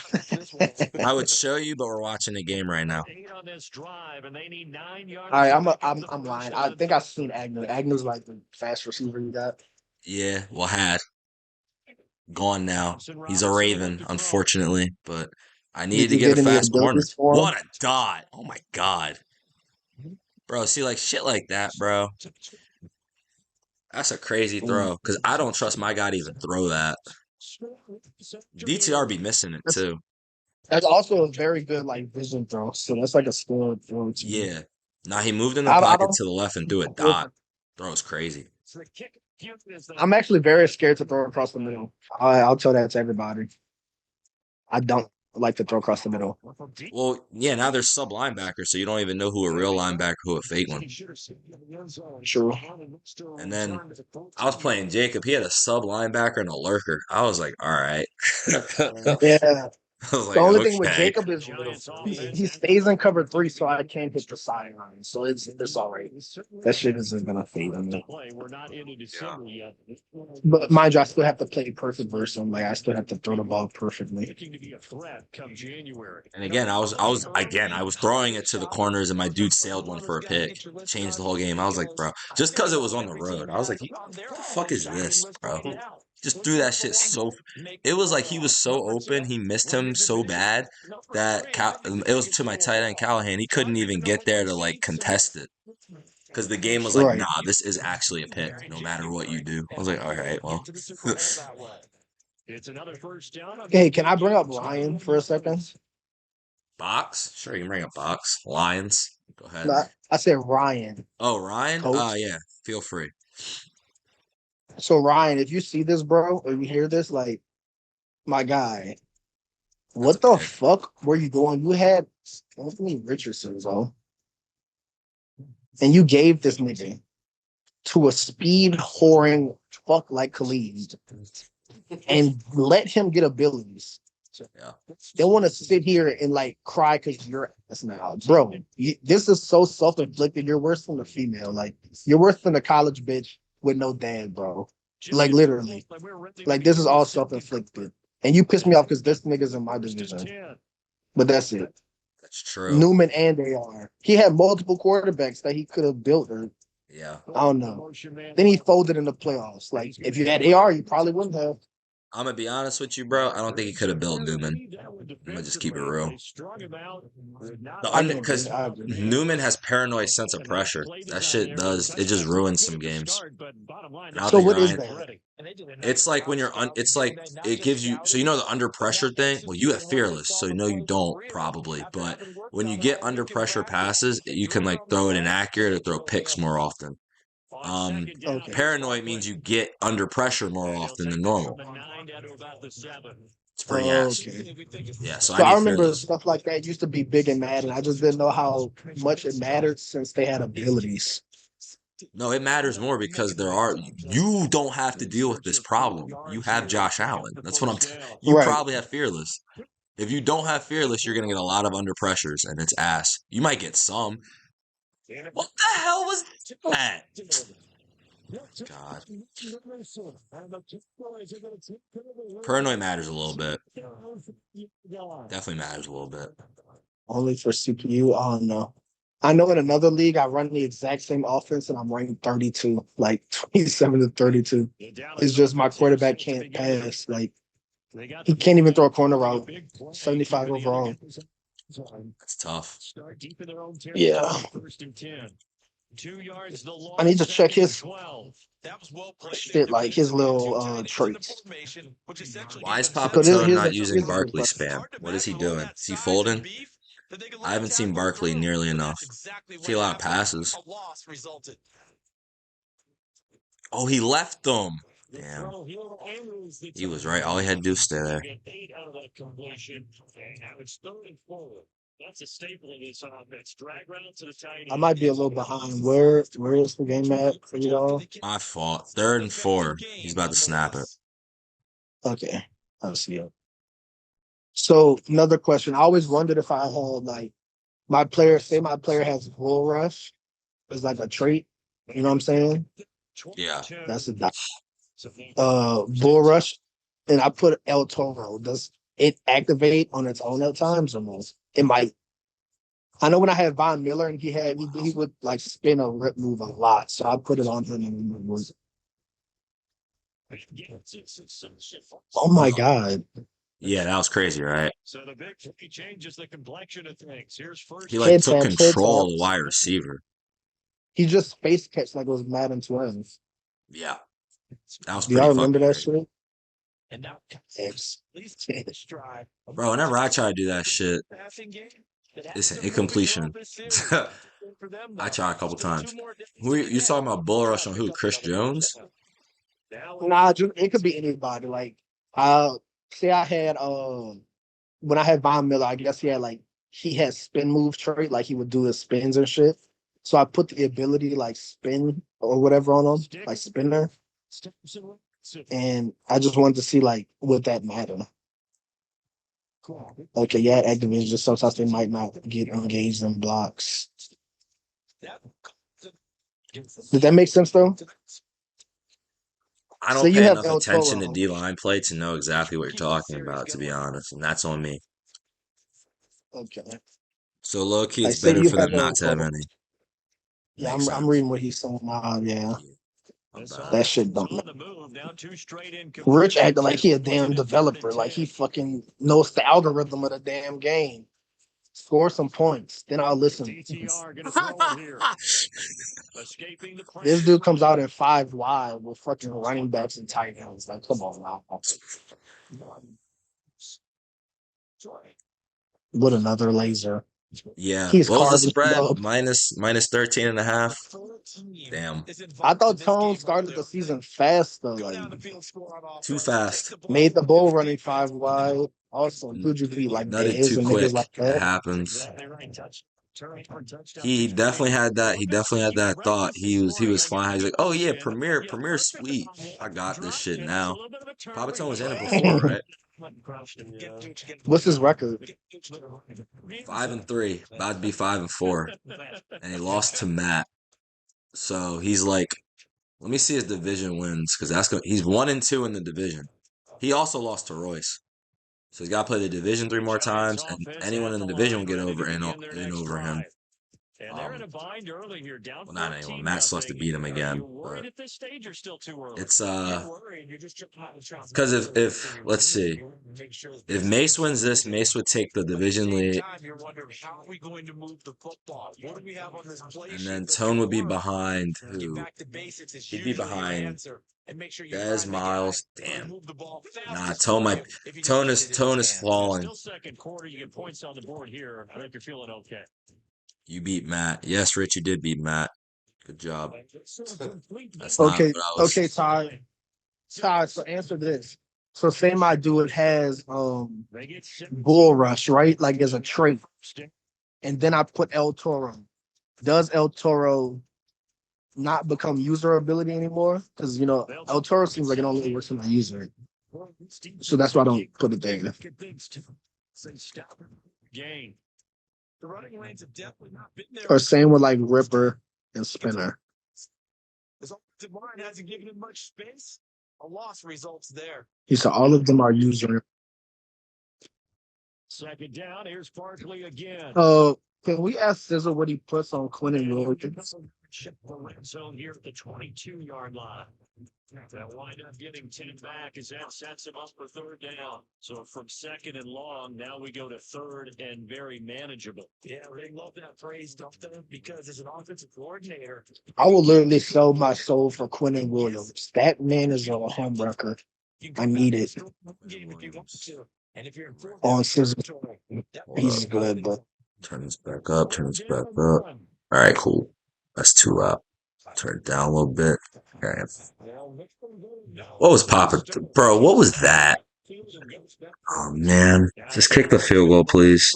A: I would show you, but we're watching the game right now.
B: All right, I'm lying. I think I've seen Agnew. Agnew's like the fast receiver you got.
A: Yeah, well, had gone now. He's a Raven, unfortunately, but I needed to get a fast corner. What a dot! Oh my god, bro. See, like shit like that, bro. That's a crazy throw because I don't trust my guy to even throw that. DTR be missing it too.
B: That's also a very good like vision throw. So that's like a skilled throw.
A: Yeah. Now he moved in the pocket to the left and threw a dot. Throw is crazy.
B: I'm actually very scared to throw across the middle. I'll tell that to everybody. I don't like to throw across the middle.
A: Well, yeah, now there's sub linebackers, so you don't even know who a real linebacker, who a fake one.
B: True.
A: And then I was playing Jacob. He had a sub linebacker and a lurker. I was like, all right.
B: Yeah.
A: I was like,
B: the only thing with Jacob is he stays in cover 3, so I can't hit the sideline. So it's all right. That shit isn't gonna fade on me.
A: Yeah.
B: But mind you, I still have to play perfect versus him. Like I still have to throw the ball perfectly.
A: And again, I was throwing it to the corners, and my dude sailed one for a pick. Changed the whole game. I was like, bro, just because it was on the road, I was like, what the fuck is this, bro? just threw that shit so. It was like he was so open. He missed him so bad that it was to my tight end Callahan. He couldn't even get there to like contest it because the game was like,
B: Right.
A: nah, this is actually a pick, no matter what you do. I was like, all right, well.
C: It's another first down.
B: Hey, can I bring up Ryan for a second?
A: Box? Sure, you can bring a box. Lions. Go ahead.
B: No, I said Ryan,
A: Oh, Ryan?
B: coach.
A: Yeah. Feel free.
B: So Ryan, if you see this, bro, or you hear this, like, my guy,
A: That's
B: what
A: a
B: the
A: pick.
B: fuck were you doing? You had Anthony Richardson, bro, and you gave this nigga to a speed whoring fuck like Khalid and let him get abilities.
A: Yeah.
B: They want to sit here and like cry because you're ass now, bro. This is so self-inflicted. You're worse than a female. Like you're worse than a college bitch with no dad, bro. Like literally, like this is all self-inflicted. And you piss me off because this nigga's in my division. But that's it.
A: That's true.
B: Newman and AR. He had multiple quarterbacks that he could have built. Or
A: Yeah.
B: I don't know. Then he folded in the playoffs. Like if you had AR, you probably wouldn't have.
A: I'm gonna be honest with you, bro. I don't think he could have built Newman. I'm gonna just keep it real. Because
B: I agree.
A: Newman has paranoid sense of pressure. That shit does. It just ruins some games. And I don't
B: So
A: think
B: what is
A: Ryan.
B: that?
A: It's like when you're. It's like it gives you. So you know the under pressure thing. Well, you have fearless, so you know you don't probably. But when you get under pressure passes, you can like throw it inaccurate or throw picks more often.
B: Okay.
A: Paranoid means you get under pressure more often than normal. It's pretty ass.
B: Okay.
A: Yeah, so
B: So
A: I
B: I
A: need
B: remember
A: fearless.
B: stuff like that used to be big and mad, and I just didn't know how much it mattered since they had abilities.
A: No, it matters more because you don't have to deal with this problem. You have Josh Allen. That's what you
B: Right.
A: probably have fearless. If you don't have fearless, you're gonna get a lot of under pressures, and it's ass. You might get some. What the hell was that? God. Paranoid matters a little bit. Definitely matters a little bit.
B: Only for CPU. I don't know. I know in another league I run the exact same offense and I'm ranked 32, like 27 to 32. It's just my quarterback can't pass. Like he can't even throw a corner route. 75 overall.
A: That's tough.
B: Yeah. I need to check his shit, like his little traits.
A: Why is Papa
B: Because
A: Tone not using Barkley spam? What is he doing? Is he folding? I haven't seen Barkley nearly enough. See a lot of passes. Oh, he left them. Damn. He was right. All he had to do was stay there.
B: I might be a little behind. Where is the game at for you all?
A: My fault. 3rd and 4. He's about to snap it.
B: Okay, I'll see it. So another question. I always wondered if I had like my player has bull rush as like a trait. You know what I'm saying?
A: Yeah.
B: That's a bull rush. And I put El Toro. Does it activate on its own at times or no? It might. I know when I had Von Miller and he would like spin a rip move a lot. So I put it on him and it was. Oh my God.
A: Yeah, that was crazy, right?
C: So the big three changes the complexion of things. Here's first.
A: He like took
B: Head
A: control of the
B: taps.
A: wide receiver.
B: He just space catch like it was Madden 12.
A: Yeah. That was
B: Do y'all
A: pretty
B: remember
A: fucking
B: that
A: great.
B: shit?
C: And now,
A: Bro, whenever I try to do that shit, it's an incompletion. I tried a couple times. Who you talking about bull rush on who? Chris Jones?
B: Nah, it could be anybody. Like, say I had when I had Von Miller, I guess he had spin move trait, like he would do his spins and shit. So I put the ability like spin or whatever on him, like spinner. And I just wanted to see like would that matter. Okay, yeah, Activision, just sometimes they might not get engaged in blocks. Did that make sense though?
A: I
B: So
A: don't
B: you
A: pay
B: have
A: enough
B: El
A: attention to
B: Toro.
A: D-line play to know exactly what you're talking about, to be honest, and that's on me.
B: Okay.
A: So low key,
B: Like
A: it's
B: say
A: better
B: you
A: for
B: have
A: them
B: El
A: not to have
B: Toro.
A: any.
B: Yeah,
A: Makes
B: I'm
A: sense.
B: reading what he's saying now. Yeah. That shit don't
C: On
B: matter.
C: the move, now 2 straight in.
B: Rich acting like he a damn developer, like he fucking knows the algorithm of the damn game. Score some points, then I'll listen.
C: DTR gonna throw it here. Escaping the
B: This
C: pressure.
B: dude comes out in 5 wide with fucking running backs and tight ends. Like, come on now. What another laser.
A: Yeah.
B: He's
A: What was the
B: carving
A: spread?
B: up.
A: Minus 13 and a half. Damn.
B: I thought Tone started the season fast though. Like,
A: Too fast.
B: made the bull running 5 wide. Also, dude, you beat like
A: Nutted
B: Dez
A: too
B: and
A: quick.
B: niggas like
A: It
B: that.
A: happens.
C: Exactly right. Touchdown.
A: He definitely had that. He definitely had that thought. He was flying high. He's like, oh yeah, Premier, sweet. I got this shit now. Pabatone was in it before, right?
B: What's his record?
A: 5-3. About to be 5-4, and he lost to Matt. So he's like, let me see his division wins because he's 1-2 in the division. He also lost to Royce. So he's got to play the division 3 more times, and anyone in the division will get over over him.
C: And they're in a bind early here, down
A: Well, not anyone.
C: 14-0.
A: Matt still has to beat him again.
C: You're worried
A: But
C: at this stage or still too early?
A: it's because if let's see, if Mace wins this, Mace would take the division lead, and then Tone would be behind who? He'd be behind Dez, Miles. Damn. Nah, Tone is falling.
C: Still second quarter, you get points on the board here. I think you're feeling okay.
A: You beat Matt. Yes, Rich, you did beat Matt. Good job. That's not
B: Okay,
A: what I was.
B: okay, Ty. Ty, so answer this. So say my dude has bull rush, right? Like as a trait. And then I put El Toro. Does El Toro not become user ability anymore? Because El Toro seems like it only works on the user. So that's why I don't put it there.
C: Gain. The running lanes have definitely not been there.
B: Or same with like Ripper and Spinner.
C: As long as Devine hasn't given him much space, a loss results there.
B: He said all of them are user.
C: Second down, here's Barkley again.
B: Can we ask Sizzle what he puts on Quinn and Williams?
C: Chip the red zone here at the 22-yard line. That wind up getting 10 back as that sets him up for third down. So from second and long, now we go to third and very manageable. Yeah, they love that phrase, don't they? Because as an offensive coordinator,
B: I will literally sell my soul for Quinn and Williams. That man is a home wrecker. I need it. On Sizzle. He's good, but
A: Turn this back up. All right, cool. That's too loud. Turn it down a little bit. Okay. What was popping? Bro, what was that? Oh, man. Just kick the field goal, please.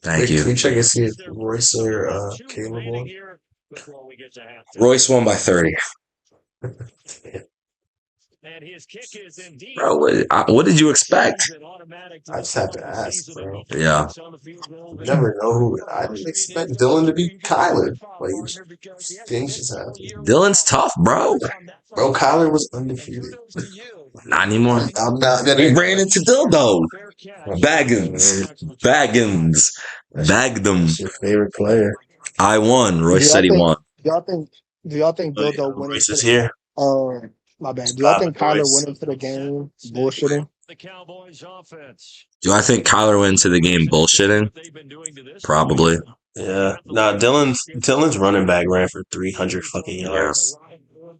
A: Thank
D: Can
A: you.
D: you check and see if Royce or Caleb won?
A: Royce won by 30.
C: And his kick is indeed.
A: Bro, what did you expect?
D: I just have to ask, bro.
A: Yeah.
D: You never know who. I didn't expect Dylan to beat Kyler. Like, things just happen.
A: Dylan's tough, bro.
D: Bro, Kyler was undefeated.
A: Not anymore.
D: I'm not gonna.
A: He ran into Dildo. Baggins. Bagged them.
D: That's your favorite player.
A: I won. Royce said he won.
B: do y'all think Dildo went
D: Royce
B: into
D: is here.
B: my bad. Do y'all think
D: Stop it,
B: Kyler
D: Royce.
B: went into the game bullshitting?
C: The Cowboys offense.
A: Do I think Kyler went into the game bullshitting? Probably.
D: Yeah. Nah, Dylan's running back ran for 300 fucking yards.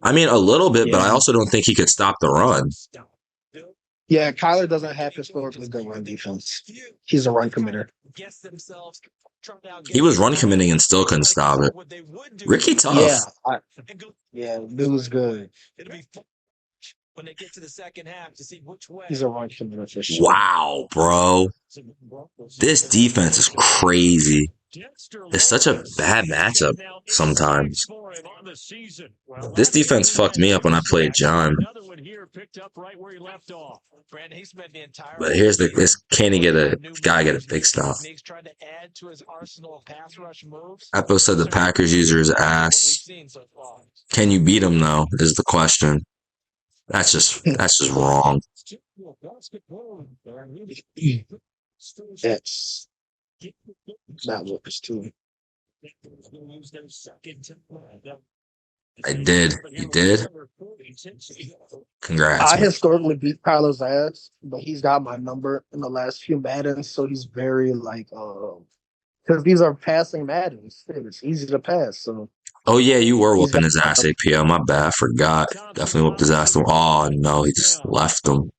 A: I mean, a little bit, but
D: Yeah.
A: I also don't think he could stop the run.
B: Yeah, Kyler doesn't have historically good run defense. He's a run committer.
A: He was run committing and still couldn't stop it. Ricky tough.
B: Yeah, dude was good.
C: When they get to the second half to see which way.
B: He's a run committer for sure.
A: Wow, bro. This defense is crazy. It's such a bad matchup sometimes. This defense fucked me up when I played John. But here's this can he get gotta get a big stop. Apo said the Packers user is ass. Can you beat him though, is the question. That's just wrong.
B: Yes. That works too.
A: I did. You did? Congrats,
B: I
A: man.
B: historically beat Kyler's ass, but he's got my number in the last few Maddens, so he's very like because these are passing Maddens. It's easy to pass, so
A: Oh yeah, you were
B: he's
A: whooping
B: got
A: his
B: my
A: ass,
B: number.
A: APO. My bad. I forgot. Definitely whooped his ass. Oh no, he just left him.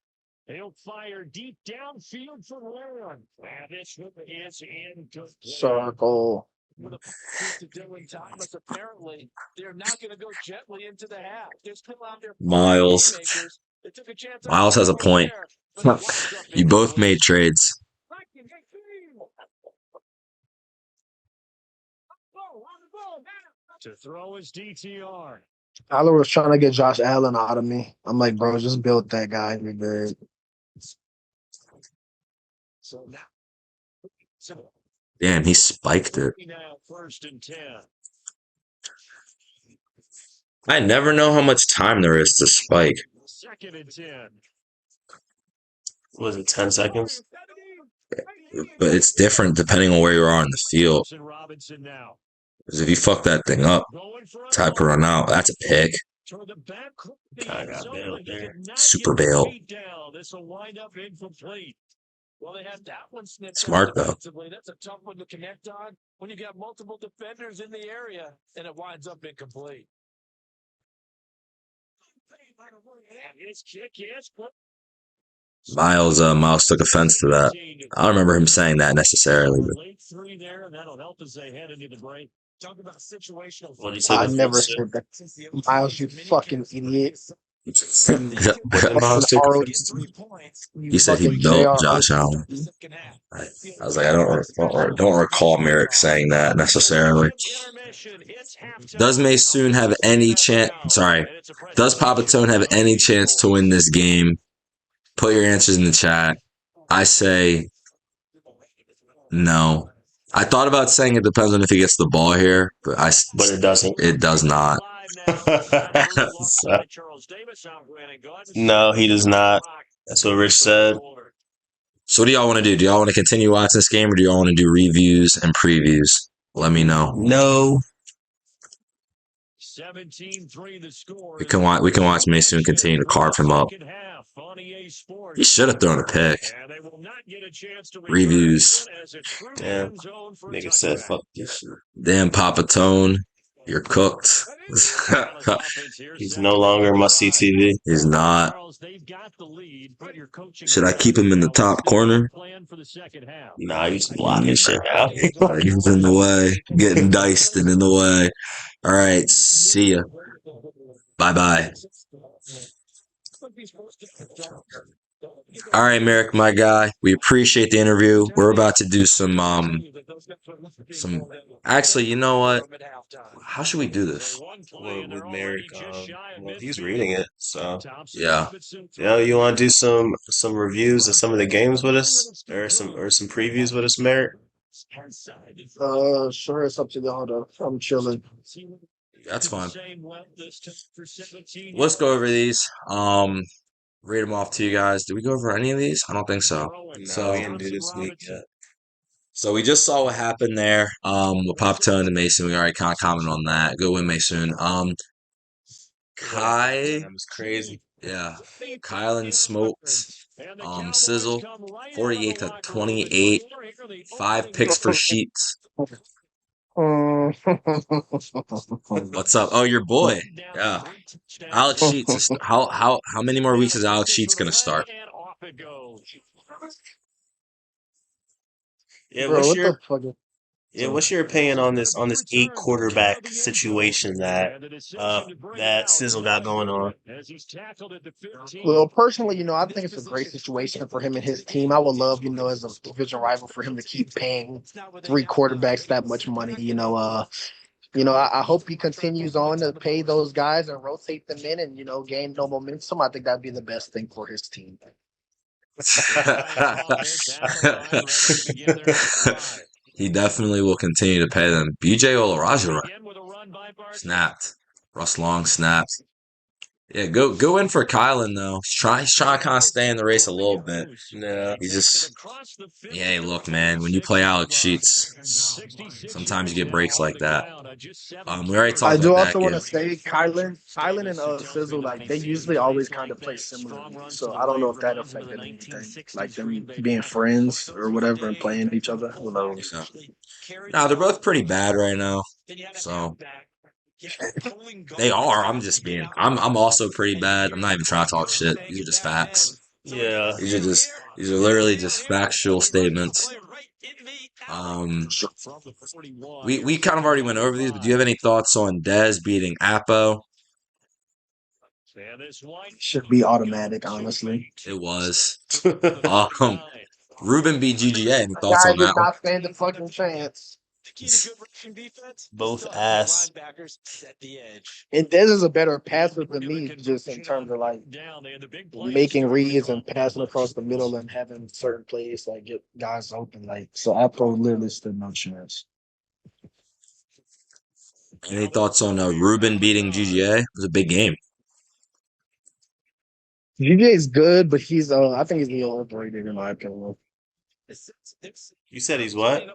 C: He'll fire deep downfield for Warren. This with the hands and good
B: Circle.
C: with a punt to Dylan Thomas. Apparently, they're not going to go gently into the half. They're still out there.
A: Miles.
C: They took a chance on
A: Miles has a point. You both made trades.
C: To throw his DTR.
B: Kyler was trying to get Josh Allen out of me. I'm like, bro, just build that guy. You're good.
C: So now,
A: Damn, he spiked it.
C: now 1st and 10.
A: I never know how much time there is to spike.
C: 2nd and 10.
D: Was it 10 seconds?
A: But it's different depending on where you are in the field.
C: Robinson now.
A: Because if you fuck that thing up, type of run out. That's a pick.
D: I got bailed there.
A: Super bail.
C: This will wind up incomplete. Well, they had that one snipped
A: Smart though.
C: That's a tough one to connect on when you got multiple defenders in the area and it winds up incomplete. His kick is
A: Miles took offense to that. I don't remember him saying that necessarily. But
C: late 3 there, and that'll help as they head into the break. Talk about situational.
D: What do you say?
B: I never said that. Miles, you fucking idiot.
D: What did
B: Fucking
D: Miles take
B: RO,
D: offense to?
A: he said he
B: fucking
A: built
B: JR.
A: Josh Allen. I was like, I don't recall Merrick saying that necessarily. Does Maysoon have any chance? Sorry, does Papatone have any chance to win this game? Put your answers in the chat. I say no. I thought about saying it depends on if he gets the ball here, but
D: it doesn't.
A: It does not.
D: So, no, he does not. That's what Rich said.
A: So what do y'all want to do? Do y'all want to continue watching this game, or do y'all want to do reviews and previews? Let me know.
D: No.
C: 17-3 the score.
A: We can watch Mason continue to carve him up. He should have thrown a pick. Reviews.
D: Damn. Nigga said fuck this shit.
A: Damn, Papatone. You're cooked.
D: He's no longer must see TV.
A: He's not. Should I keep him in the top corner?
D: Nah, he's blocking shit out.
A: He's in the way. Getting diced and in the way. All right. See ya. Bye-bye. All right, Merrick, my guy. We appreciate the interview. We're about to do some. Actually, you know what? How should we do this?
D: Well, with Merrick, well, he's reading it, so
A: Yeah.
D: yeah. You want to do some reviews of some of the games with us, or some previews with us, Merrick?
B: Sure, it's up to y'all though. I'm chilling.
A: That's fine. Let's go over these. Read them off to you guys. Did we go over any of these? I don't think so.
D: No, we didn't do this week yet.
A: So we just saw what happened there. With Papatone and Mason. We already kind of commented on that. Good win, Mason. Kai.
D: That was crazy.
A: Yeah. Kylan smoked. Sizzle. 48-28. 5 picks for Sheets. What's up? Oh, your boy. Yeah. Alex Sheets. How many more weeks is Alex Sheets gonna start?
D: Yeah,
B: Bro,
D: what's your opinion on this 8 quarterback situation that Sizzle got going on?
B: Well, personally, I think it's a great situation for him and his team. I would love, as a division rival, for him to keep paying 3 quarterbacks that much money. I hope he continues on to pay those guys and rotate them in and gain no momentum. I think that'd be the best thing for his team.
A: He definitely will continue to pay them. BJ Olaraja snapped. Russ Long snapped. Yeah, go in for Kylan though. He's trying to kind of stay in the race a little bit.
D: Yeah.
A: He's just yeah. Look, man, when you play Alex Sheets, sometimes you get breaks like that. We already
B: I
A: talked
B: do
A: about that
B: also want
A: kid.
B: to say Kylan and Sizzle, like they usually always kind of play similarly. So I don't know if that affected anything, like them being friends or whatever and playing each other. Who knows?
A: Yeah. Nah, they're both pretty bad right now. So they are. I'm also pretty bad. I'm not even trying to talk shit. These are just facts.
D: Yeah.
A: These are literally just factual statements. Um, we kind of already went over these, but do you have any thoughts on Dez beating Apo?
B: Should be automatic, honestly.
A: It was. Um, Ruben beat GGA. Any
B: That
A: thoughts
B: guy
A: on
B: did
A: that one?
B: not stand a fucking chance.
D: Both ass.
B: And Dez is a better passer than me, just in terms of like making reads and passing across the middle and having certain plays like get guys open. Like so, Apple literally stood no chance.
A: Any thoughts on Ruben beating GGA? It was a big game.
B: GJ is good, but he's I think he's a little overrated in my opinion.
D: You said he's what?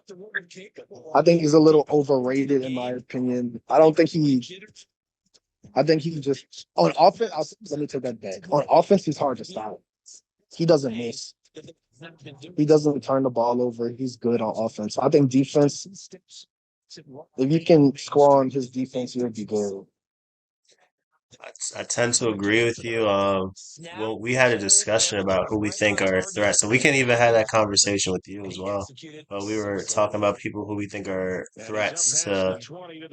B: I think he's a little overrated in my opinion. I think he just on offense. Let me take that back. On offense, he's hard to stop. He doesn't miss. He doesn't turn the ball over. He's good on offense. So I think defense. If you can score on his defense, you'll be good.
D: I tend to agree with you. Well, we had a discussion about who we think are threats, and we can even have that conversation with you as well. But we were talking about people who we think are threats to.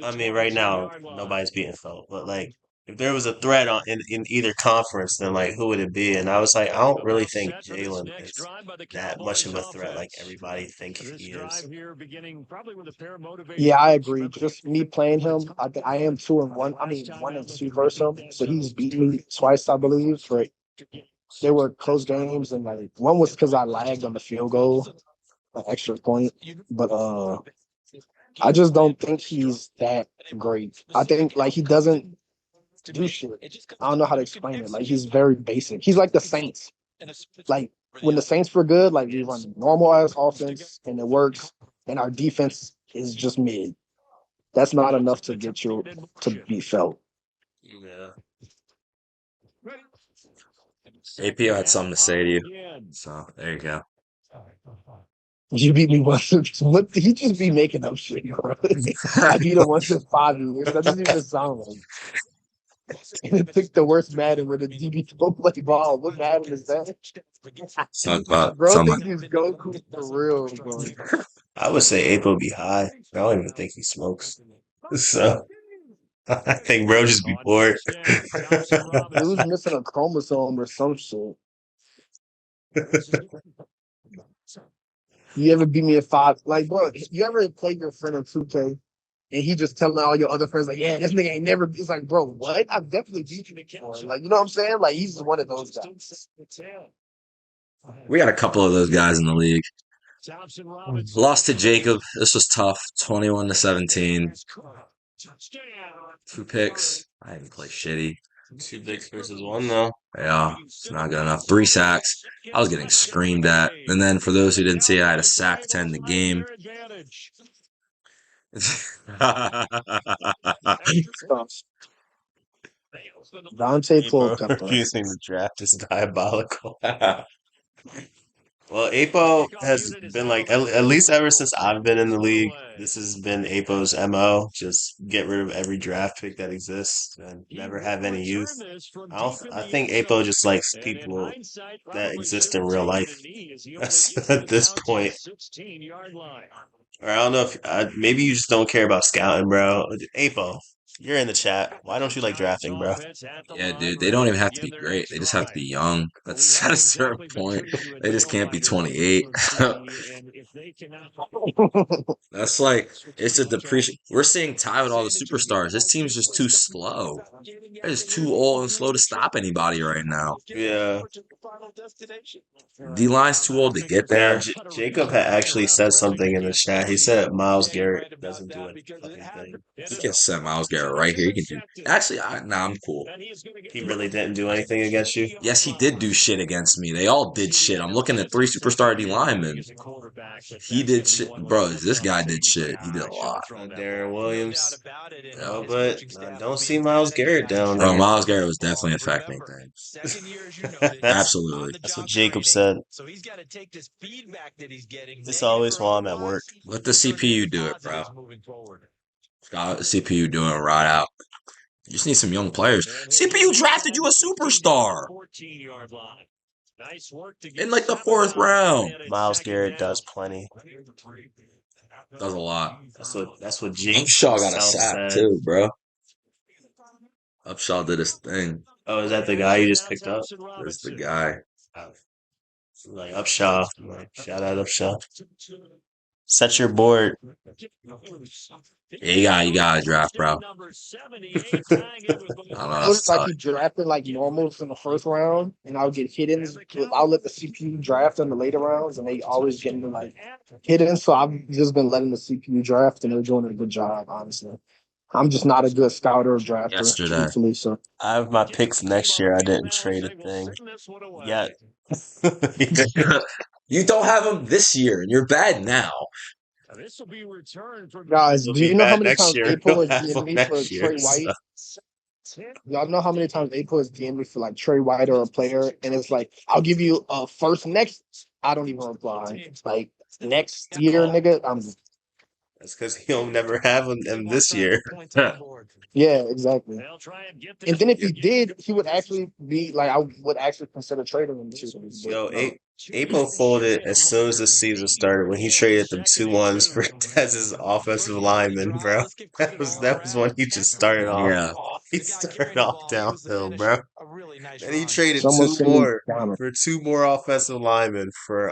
D: I mean, right now nobody's beating Felt, but like if there was a threat in either conference, then like who would it be? And I was like, I don't really think Jalen is that much of a threat like everybody think he is.
B: Yeah, I agree. Just me playing him, I think I am 2-1. I mean 1-2 versus him. So he's beaten me twice, I believe. Right? They were close games, and like one was because I lagged on the field goal, an extra point. But I just don't think he's that great. I think like he doesn't do shit. I don't know how to explain it. Like he's very basic. He's like the Saints. Like when the Saints were good, like we run normal ass offense and it works, and our defense is just mid. That's not enough to get you to be felt.
D: Yeah.
A: APO had something to say to you. So there you go.
B: You beat me once. What he just be making up shit, bro. I beat him once in 5 years. That doesn't even sound like. And it took the worst Madden where the DB don't play ball. What Madden is that? Bro
A: Something
B: thinks he's Goku for real, bro.
D: I would say Apo be high. I don't even think he smokes. So I think bro just be bored.
B: Dude's missing a chromosome or some shit. You ever beat me at 5? Like, bro, you ever play your friend on 2K and he just telling all your other friends, like, yeah, this nigga ain't never. It's like, bro, what? I've definitely beat you before. Like, you know what I'm saying? Like, he's one of those guys.
A: we got a couple of those guys in the league. Lost to Jacob. This was tough. 21-17. 2 picks. I didn't play shitty.
D: 2 bigs versus 1 though.
A: Yeah, it's not good enough. 3 sacks. I was getting screamed at. And then for those who didn't see it, I had a sack 10 in the game.
B: Dante
D: Hey, bro,
B: Culpepper.
D: refusing the draft is diabolical. Well, Apo has been like at least ever since I've been in the league. This has been Apo's MO. Just get rid of every draft pick that exists and never have any youth. I think Apo just likes people that exist in real life. That's at this point. Or I don't know if maybe you just don't care about scouting, bro. Apo, you're in the chat. Why don't you like drafting, bro?
A: Yeah, dude, they don't even have to be great. They just have to be young. That's at a certain point. They just can't be 28. That's like it's a depreciation. We're seeing Ty with all the superstars. This team's just too slow. It's too old and slow to stop anybody right now.
D: Yeah.
A: D line's too old to get
D: Yeah,
A: there.
D: Jacob had actually said something in the chat. He said Miles Garrett doesn't do any fucking thing.
A: He can set Miles Garrett right here. He can do. Actually, I'm cool.
D: He really didn't do anything against you.
A: Yes, he did do shit against me. They all did shit. I'm looking at 3 superstar D linemen. He did shit, bro. This guy did shit. He did a lot.
D: Darren Williams. No, but I don't see Miles Garrett down
A: Bro,
D: there.
A: Miles Garrett was definitely affecting things. Absolutely.
D: That's what Jacob said.
E: So he's got to take this feedback that he's getting.
D: It's always while I'm at work.
A: Let the CPU do it, bro. Got the CPU doing it right out. You just need some young players. CPU drafted you a superstar in like the 4th round.
D: Miles Garrett does plenty.
A: Does a lot.
D: That's what James
A: Upshaw got a sack too, bro. Upshaw did his thing.
D: Oh, is that the guy you just picked up?
A: That's the guy.
D: Like Upshaw. Like, shout out Upshaw. Set your board.
A: Yeah, you got to draft, bro. I don't know.
B: Looks like he drafted like normals in the 1st round, and I'll get hidden. I'll let the CPU draft in the later rounds, and they always get into like hidden. So I've just been letting the CPU draft, and they're doing a good job, honestly. I'm just not a good scouter or drafter.
A: Yesterday.
B: Truthfully, so
D: I have my picks next year. I didn't trade a thing yet.
A: You don't have him this year, and you're bad now.
B: guys, do you know how many times April has
D: Don't
B: DM'd
D: have
B: me
D: next
B: for
D: year,
B: Trey White? Y'all know how many times April has DM'd me for like Trey White or a player, and it's like, I'll give you a first next. I don't even reply. Like next year, nigga.
D: That's because he'll never have him this year.
B: Yeah, exactly. And then if he did, he would actually be like, I would actually consider trading him too.
D: Yo, April folded as soon as the season started when he traded them 2-1s for Dez's offensive lineman, bro. That was when he just started off.
A: Yeah.
D: He started off downhill, bro. And he traded
B: Someone
D: two
B: send me
D: more
B: down.
D: for 2 more offensive linemen for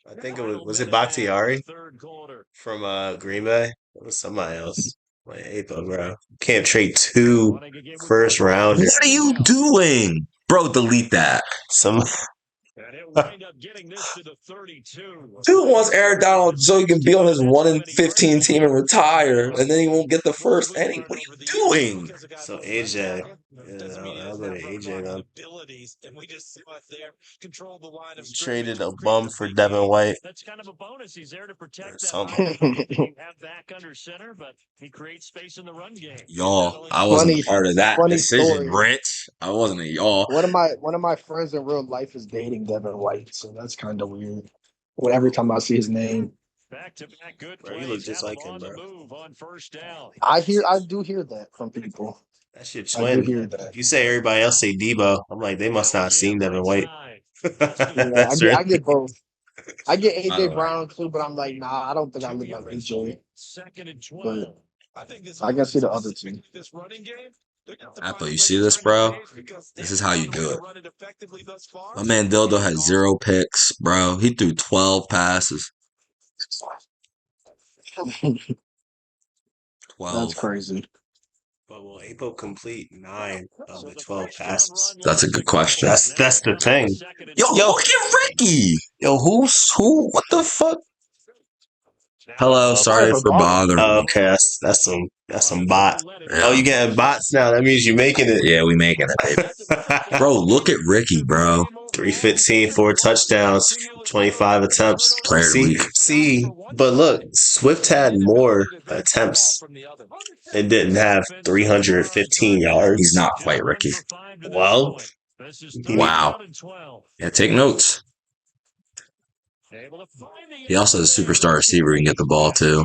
D: I think it was it Bakhtiari from Green Bay? It was somebody else. Like April, bro. Can't trade 2 first rounders.
A: What are you doing? Bro, delete that. Dude wants Aaron Donald so he can be on his 1-15 team and retire, and then he won't get the first inning. What are you doing?
D: So AJ, I'll go to AJ then. Traded a bum for Devin White.
C: That's kind of a bonus. He's there to protect
D: Something.
C: have back under center, but he creates space in the run game.
A: Y'all, I wasn't a part of that
B: funny
A: decision,
B: story.
A: Rich. I wasn't a y'all.
B: One of my friends in real life is dating Devin White, so that's kind of weird. Well, every time I see his name,
C: Back-to-back good
D: Bro, you
C: plays.
D: look just
C: Have
D: like
C: him
D: him,
C: on the
D: bro.
C: move on first down.
B: I do hear that from people.
D: That shit
B: I do
D: twin.
B: hear that.
D: You say everybody else say Debo. I'm like, they must not have seen Devin White.
B: Yeah,
D: That's
B: I
D: right.
B: get both. I get
A: I
B: AJ
A: don't know.
B: Brown too, but I'm like, nah, I don't think I look like AJ.
C: Second and
B: But
C: 12.
B: I can see the other two.
A: Apple, you see this, bro? This is how you do it. My man Dildo had 0 picks, bro. He threw 12 passes. 12.
B: That's crazy.
D: But will April complete 9 of the 12 passes?
A: That's a good question.
D: That's the thing.
A: Yo, look at Ricky.
D: Yo, who? What the fuck?
A: Hello, sorry for bothering.
D: Oh, okay, that's some bot.
A: Yeah.
D: Oh, you getting bots now? That means you making it.
A: Yeah, we making it, baby. Bro, look at Ricky, bro.
D: 315, 4 touchdowns, 25 attempts.
A: Player of the week.
D: See, but look, Swift had more attempts and didn't have 315 yards.
A: He's not quite Ricky.
D: Well,
A: Wow. Yeah, take notes. He also has a superstar receiver who can get the ball too.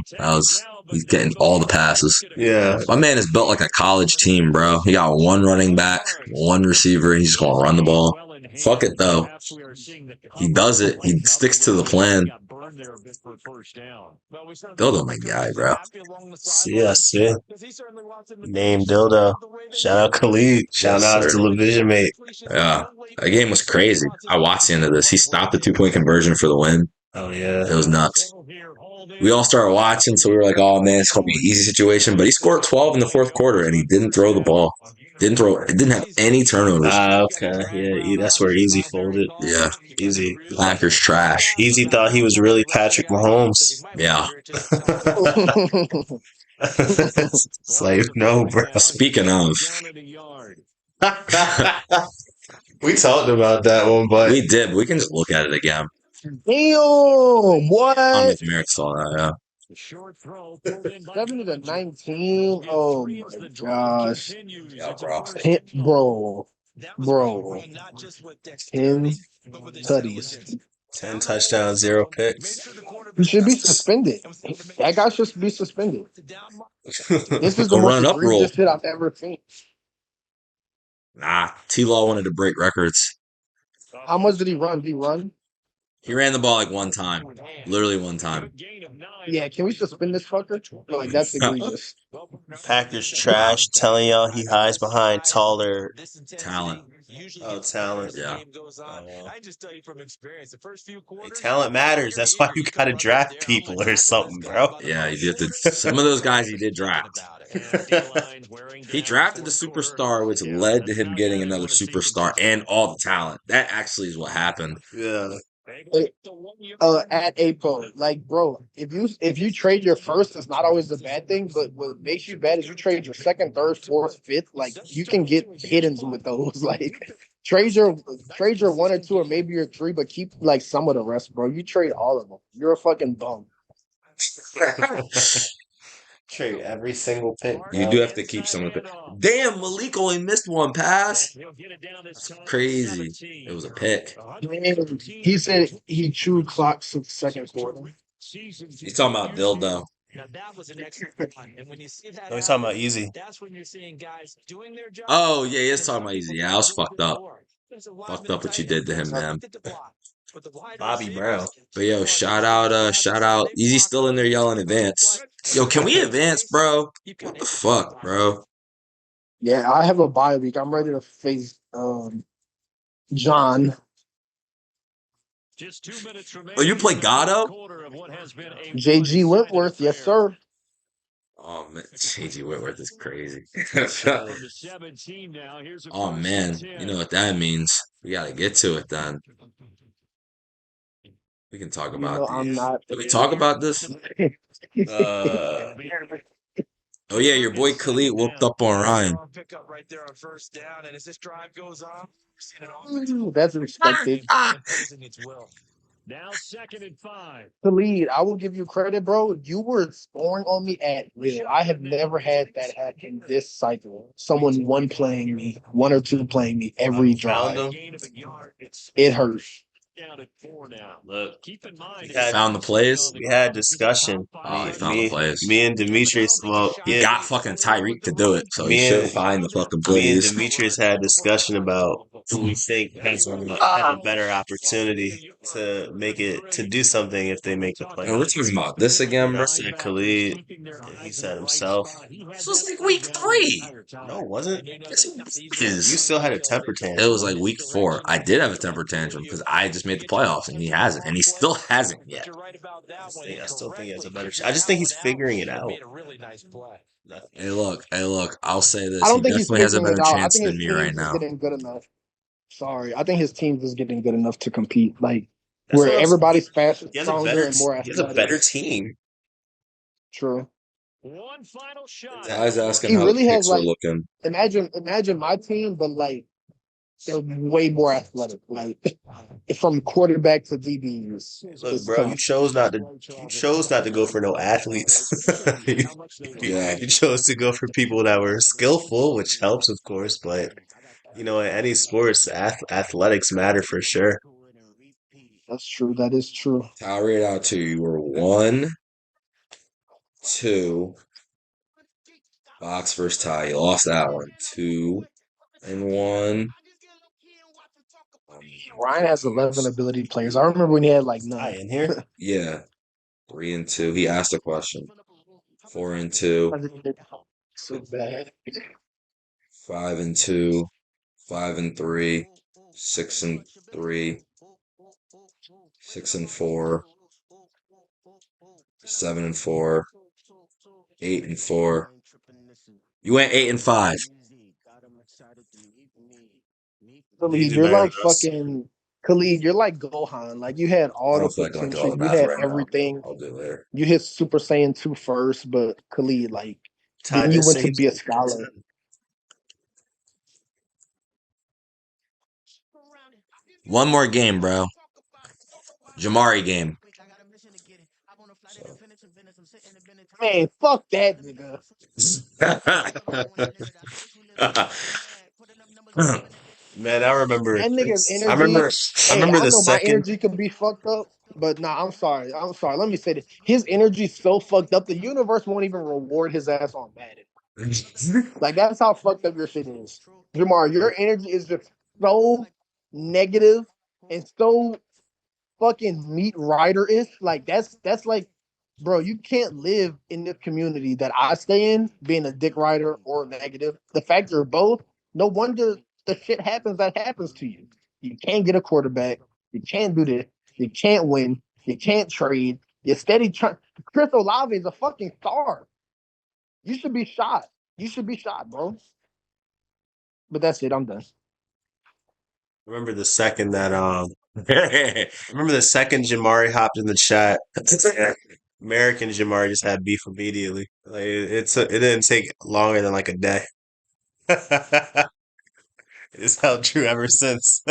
A: He's getting all the passes.
D: Yeah.
A: My man is built like a college team, bro. He got 1 running back, 1 receiver, and he's just gonna run the ball. Fuck it though. He does it. He sticks to the plan. Dildo, my guy, bro.
D: See. Name Dildo. Shout out Khalid. Shout out to Division mate.
A: Yeah, that game was crazy. I watched the end of this. He stopped the 2-point conversion for the win.
D: Oh yeah.
A: It was nuts. We all started watching, so we were like, "Oh man, it's gonna be an easy situation." But he scored 12 in the fourth quarter, and he didn't throw the ball. Didn't have any turnovers.
D: Ah, okay. Yeah, that's where Easy folded.
A: Yeah,
D: Easy.
A: Packers trash.
D: Easy thought he was really Patrick Mahomes.
A: Yeah.
D: It's like, no, bro.
A: Speaking of,
D: We talked about that one, but
A: we did. We can just look at it again.
B: Damn,
A: I don't know
B: what?
A: if Merrick saw that.
B: 70-19. Oh my gosh.
A: Yeah, bro.
B: Bro. 10 tutties.
D: 10 touchdowns, 0 picks.
B: He should be suspended. That guy should be suspended. This is the
A: Go
B: most
A: run it up rule.
B: egregious shit I've ever seen.
A: Nah, T-Law wanted to break records.
B: How much did he run? Did he run?
A: He ran the ball like one time. Literally one time.
B: Yeah, can we suspend this fucker? Like, that's egregious.
D: Packers trash, telling y'all he hides behind taller
A: Talent.
D: Oh, talent.
A: Yeah.
E: I just tell you from experience, the first few
D: Hey,
E: quarters,
D: talent matters. That's why you gotta draft people or something, bro.
A: Yeah, you did. Some of those guys he did draft. He drafted the superstar, which led to him getting another superstar and all the talent. That actually is what happened.
D: Yeah.
B: At APO, like, bro, if you trade your first, it's not always a bad thing. But what makes you bad is you trade your second, third, fourth, fifth. Like, you can get hiddens with those. Like, trade your one or two or maybe your three, but keep like some of the rest, bro. You trade all of them. You're a fucking bum.
D: Trade every single pick.
A: You do have to keep some of it. Damn, Malik only missed one pass. That's crazy. It was a pick.
B: He said he chewed clock since the second quarter.
A: He's talking about dildo.
E: Now that was an extra one. And when you see that,
D: No, he's talking about Easy.
E: that's when you're seeing guys doing their job.
A: Oh, yeah, he is talking about easy. Yeah, I was fucked up. Fucked up what you did to him, man.
D: Bobby Brown.
A: But yo, shout out. Easy still in there yelling advance. Yo, can we advance, bro? What the fuck, bro?
B: Yeah, I have a bye week. I'm ready to face John.
C: Just 2 minutes
A: Oh, you play Gatto?
B: JG Whitworth, yes, sir.
A: Oh man, JG Whitworth is crazy.
C: Oh
A: Oh man, you know what that means. We gotta get to it then. We can talk about
B: I'm
A: these.
B: not.
A: Can we talk about this? Oh yeah, your boy Khalid whooped up on Ryan.
E: Pick up right there on first down, and as this drive goes on,
B: That's expected.
C: Now 2nd and 5.
B: Khalid, I will give you credit, bro. You were scoring on me at will. I have never had that happen this cycle. Someone one or two playing me every drive. It hurts.
C: Down at 4 now.
D: Look,
C: Keep in mind,
A: Found the plays.
D: we had discussion.
A: Oh, he found the plays.
D: Me and Demetrius. Well,
A: He
D: yeah,
A: got fucking Tyreek to do it, so he
D: Me
A: should
D: and-
A: find the fucking
D: me and
A: plays.
D: Demetrius had a discussion about who we think has a better opportunity to make it to do something if they make the
A: And we're
D: playoffs.
A: talking about this again, bro.
D: I said Khalid. He said himself.
A: This was like week 3.
D: No, it wasn't.
A: Yes, it
D: You
A: is.
D: still had a temper tantrum.
A: It was like week 4. I did have a temper tantrum because I just made the playoffs and he hasn't, and he still hasn't yet.
D: I still think he has a better shot. I just think he's figuring it out.
A: Hey, look. I'll say this.
B: I
A: He
B: don't think he's
A: definitely has a
B: figuring
A: better
B: it out. I
A: chance
B: think
A: than
B: his
A: me
B: team
A: right
B: is
A: now.
B: getting good enough. Sorry, I think his team is getting good enough to compete. Like
D: That's
B: where
D: what I'm
B: everybody's faster,
D: He has a
B: stronger,
D: better.
B: and more
D: He has a
B: athletic.
D: better team.
B: True.
C: One final shot.
A: Ty's asking
B: He
A: how
B: really
A: the
B: has,
A: picks are
B: like-
A: looking.
B: Imagine my team, but like they're way more athletic. Like from quarterback to DBs.
D: Look, bro, you chose not to go for no athletes.
A: Yeah.
D: You chose to go for people that were skillful, which helps, of course. But you know, in any sports, athletics matter for sure.
B: That's true. That is true.
A: I'll read it out to you. You were 1, 2. Box versus Ty. You lost that one. 2 and 1.
B: Ryan has 11 ability players. I remember when he had like
D: Hi,
B: none.
D: in here.
A: Yeah. 3 and 2. He asked a question. 4 and 2.
B: So bad.
A: 5 and 2. 5 and 3. 6 and 3. 6 and 4. 7-4, 8-4. You went 8-5.
D: You
B: Khalid,
D: do
B: you're
D: better
B: like
D: than us.
B: fucking Khalid. You're like Gohan. Like you had
A: I
B: all the
A: don't feel like going through all
B: potential.
A: the
B: You
A: math
B: had
A: right now.
B: everything.
A: I'll do it later.
B: You hit Super Saiyan 2 first, but Khalid, like,
D: Ty
B: then you
D: did
B: went
D: say
B: to
D: he was
B: be a
D: gonna get
B: scholar.
D: 10.
A: One more game, bro. Jamari game.
D: So.
B: Man, fuck that nigga.
D: Man, I remember.
B: That nigga's
D: I remember.
B: energy.
D: I
B: Hey,
D: remember
B: I
D: the
B: know my
D: second.
B: energy could be fucked up, but nah, I'm sorry. I'm sorry. Let me say this. His energy's so fucked up, the universe won't even reward his ass on Madden. Like that's how fucked up your shit is. Jamar, your energy is just so negative and so fucking meat rider ish. Like that's like, bro, you can't live in this community that I stay in, being a dick rider or negative. The fact you're both, no wonder the shit happens that happens to you. You can't get a quarterback. You can't do this. You can't win. You can't trade. You're steady trying. Chris Olave is a fucking star. You should be shot. You should be shot, bro. But that's it. I'm done.
D: Remember the second that remember the second Jamari hopped in the chat. Merrick and Jamari just had beef immediately. Like it didn't take longer than like a day. It's held true ever since.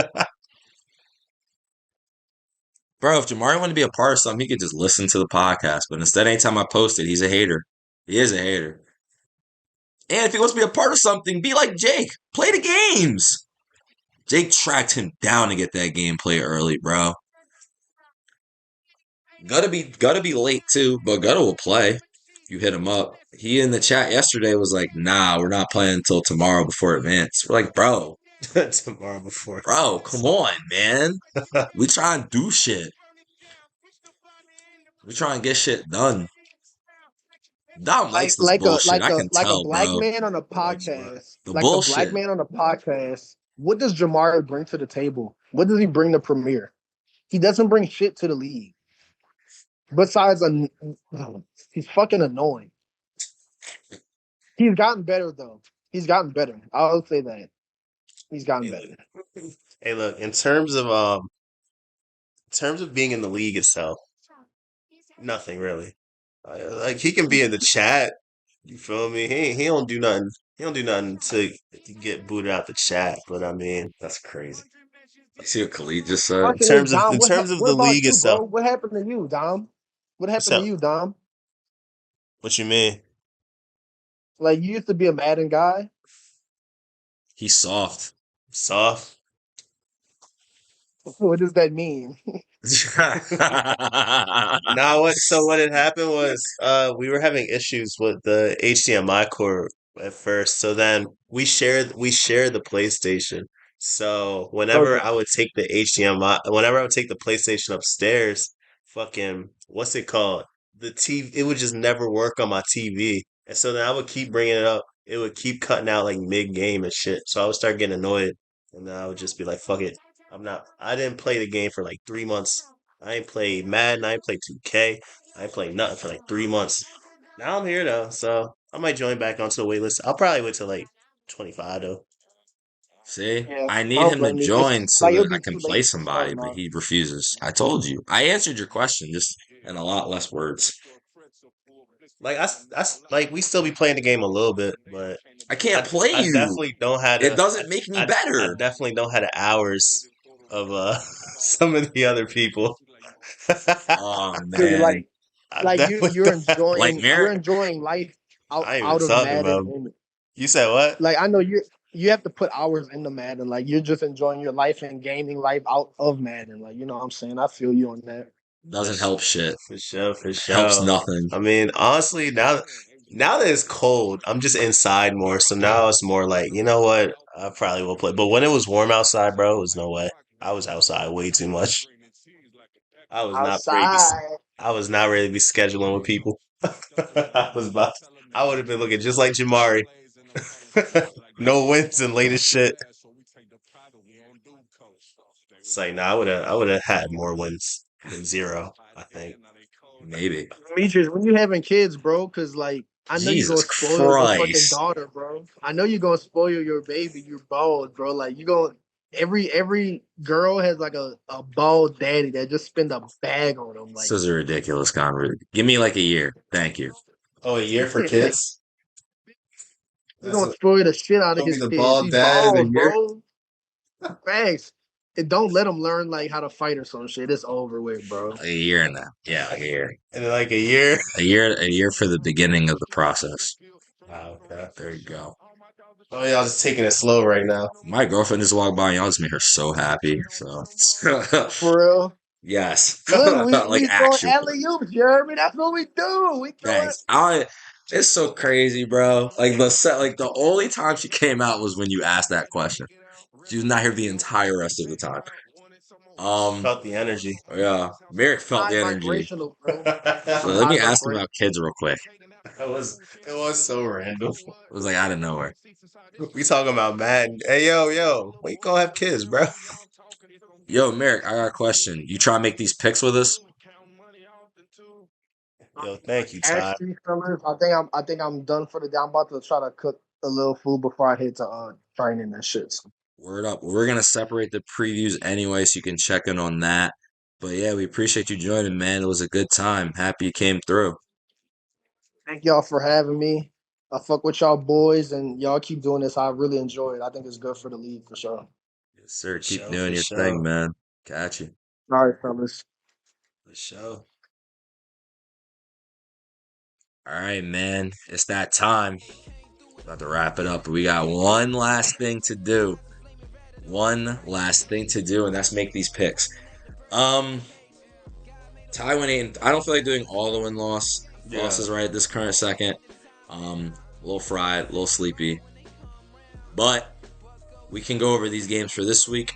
A: Bro, if Jamari wanted to be a part of something, he could just listen to the podcast. But instead, anytime I post it, he's a hater. He is a hater. And if he wants to be a part of something, be like Jake. Play the games. Jake tracked him down to get that gameplay early, bro. Gotta be late too, but Gutta will play. You hit him up. He in the chat yesterday was like, "Nah, we're not playing until tomorrow before advance." We're like,
D: Tomorrow before
A: bro, come on, man. We try and do shit. We try and get shit done. Dom likes
B: like
A: this
B: like a
A: bullshit.
B: like
A: I
B: a
A: can
B: like a
A: tell,
B: black
A: bro.
B: man on a
D: he likes what?
B: podcast,
A: The
B: like a black
A: bullshit.
B: man on a podcast. What does Jamari bring to the table? What does he bring to Premier? He doesn't bring shit to the league. Besides, he's fucking annoying. He's gotten better though. He's gotten better. I'll say that he's gotten
D: Hey,
B: better.
D: look. Hey, look. In terms of being in the league itself, nothing really. Like he can be in the chat. You feel me? He don't do nothing. He don't do nothing to get booted out the chat. But I mean, that's crazy.
A: You see what Khalid just said?
B: Question is,
D: In
B: Dom,
D: terms of
B: what
D: the
B: about
D: league
B: you,
D: itself,
B: bro? What happened to you, Dom? What
D: what's
B: happened to
D: up?
B: you, Dom?
D: What you mean?
B: Like you used to be a Madden guy.
A: He's soft.
D: Soft?
B: What does that mean?
D: Nah, what so what had happened was we were having issues with the HDMI cord at first. So then we shared the PlayStation. So
B: Okay.
D: whenever I would take the PlayStation upstairs, fucking what's it called? The TV it would just never work on my TV. And so then I would keep bringing it up. It would keep cutting out like mid-game and shit. So I would start getting annoyed. And then I would just be like, fuck it. I didn't play the game for like 3 months. I ain't played Madden. I ain't played 2K. I ain't played nothing for like 3 months. Now I'm here though, so I might join back onto the wait list. I'll probably wait till like 25 though.
A: See,
B: Yeah,
A: I
B: I
A: need
B: don't
A: him to
B: blame you. It's
A: join so
B: like
A: that
B: it'll
A: I
B: be
A: can
B: too
A: play
B: late to
A: somebody,
B: start
A: but
B: now.
A: he refuses. I told you. I answered your question just in a lot less words.
D: Like we still be playing the game a little bit, but
A: I can't
D: I
A: play
D: I
A: you.
D: definitely don't have
A: It
D: the
A: doesn't make me
D: I
A: better.
D: definitely don't have the hours of some of the other people.
A: Oh
B: So
A: man,
D: I
B: like
D: definitely
B: you're
D: don't.
A: like
B: you're
A: Merrick
B: enjoying life
D: I ain't even
B: out of
D: talking
B: Madden,
D: about.
B: and
D: You said what?
B: like I know you have to put hours into Madden. Like you're just enjoying your life and gaming life out of Madden. Like you know what I'm saying. I feel you on that.
D: For
A: doesn't
D: sh-
A: help shit.
D: for sure, for
A: Helps
D: sure.
A: nothing.
D: I mean, honestly, now that it's cold, I'm just inside more. So now it's more like, you know what? I probably will play. But when it was warm outside, bro, it was no way. I was outside way too much. I was not ready to be.
B: Outside.
D: I was not ready to be scheduling with people. I was about. I would have been looking just like Jamari. No wins and late as shit. It's like, nah, I would have had more wins than zero, I think.
A: Maybe.
B: Demetrius, when you having kids, bro, because like I know you're
A: Jesus
B: gonna spoil your fucking
A: Christ.
B: daughter, bro. I know you're gonna spoil your baby. You're bald, bro. Like you going every girl has like a bald daddy that just spend a bag on them.
A: This
B: Like
A: is a ridiculous conversation. Give me like a year. Thank you.
D: Oh, a year for
B: you're
D: kids? That's
B: gonna spoil the shit out of
D: gonna be
B: his
D: the
B: kids.
D: bald
B: He's
D: dad in a
B: bald,
D: year.
B: bro. Thanks. And don't let him learn like how to fight or some shit. It's over with, bro.
A: Like a year and that. Yeah, like a year.
D: In like a year.
A: A year for the beginning of the process.
D: Wow, okay.
A: There you go.
D: Oh, y'all just taking it slow right now.
A: My girlfriend just walked by and y'all just made her so happy. So
B: For real.
A: yes.
B: Look,
A: Like
B: we throwing
A: actually.
B: alley oops, Jeremy. That's what we do. We throw it.
A: Thanks. It's so crazy, bro. Like the only time she came out was when you asked that question. She was not here the entire rest of the time.
D: Felt the energy.
A: Yeah. Merrick felt
B: High
A: the energy.
B: vibrational, bro.
A: So
B: I'm
A: let
B: high
A: me ask him
B: vibration.
A: about kids real quick.
D: It was so random.
A: It was like out of nowhere.
D: We talking about Madden. Hey, yo, when you gonna have kids, bro?
A: Yo, Merrick, I got a question. You try to make these picks with us?
D: Yo, thank you, Ty.
B: Actually, fellas, I think I'm done for the day. I'm about to try to cook a little food before I head to training and shit. So,
A: Word up. We're gonna separate the previews anyway, so you can check in on that. But yeah, we appreciate you joining, man. It was a good time. Happy you came through.
B: thank y'all for having me. I fuck with y'all boys and y'all keep doing this. I really enjoy it. I think it's good for the league for sure.
A: Yes, sir.
D: For
A: Keep
D: sure,
A: doing
D: for
A: your
D: sure.
A: thing, man. Got you.
B: All right, fellas.
D: For sure.
A: All right, man. It's that time. About to wrap it up. We got one last thing to do. One last thing to do, and that's make these picks. Ty went 8. I don't feel like doing all the losses right at this current second. A little fried, a little sleepy. But we can go over these games for this week.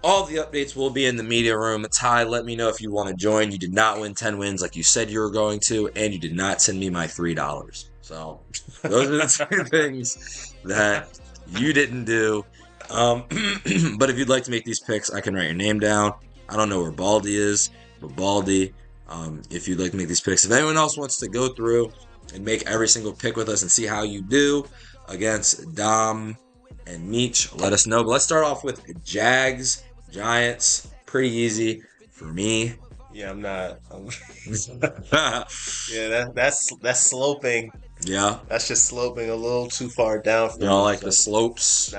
A: All the updates will be in the media room. Ty, let me know if you want to join. You did not win 10 wins like you said you were going to, and you did not send me my $3. So those are the two things that you didn't do. But if you'd like to make these picks, I can write your name down. I don't know where Baldy is, but Baldy, if you'd like to make these picks. If anyone else wants to go through and make every single pick with us and see how you do against Dom and Meech, let us know. But let's start off with Jags, Giants. Pretty easy for me.
D: Yeah, I'm not. Yeah, that's sloping.
A: Yeah.
D: That's just sloping a little too far down for
A: You know,
D: me.
A: like
D: So
A: the slopes.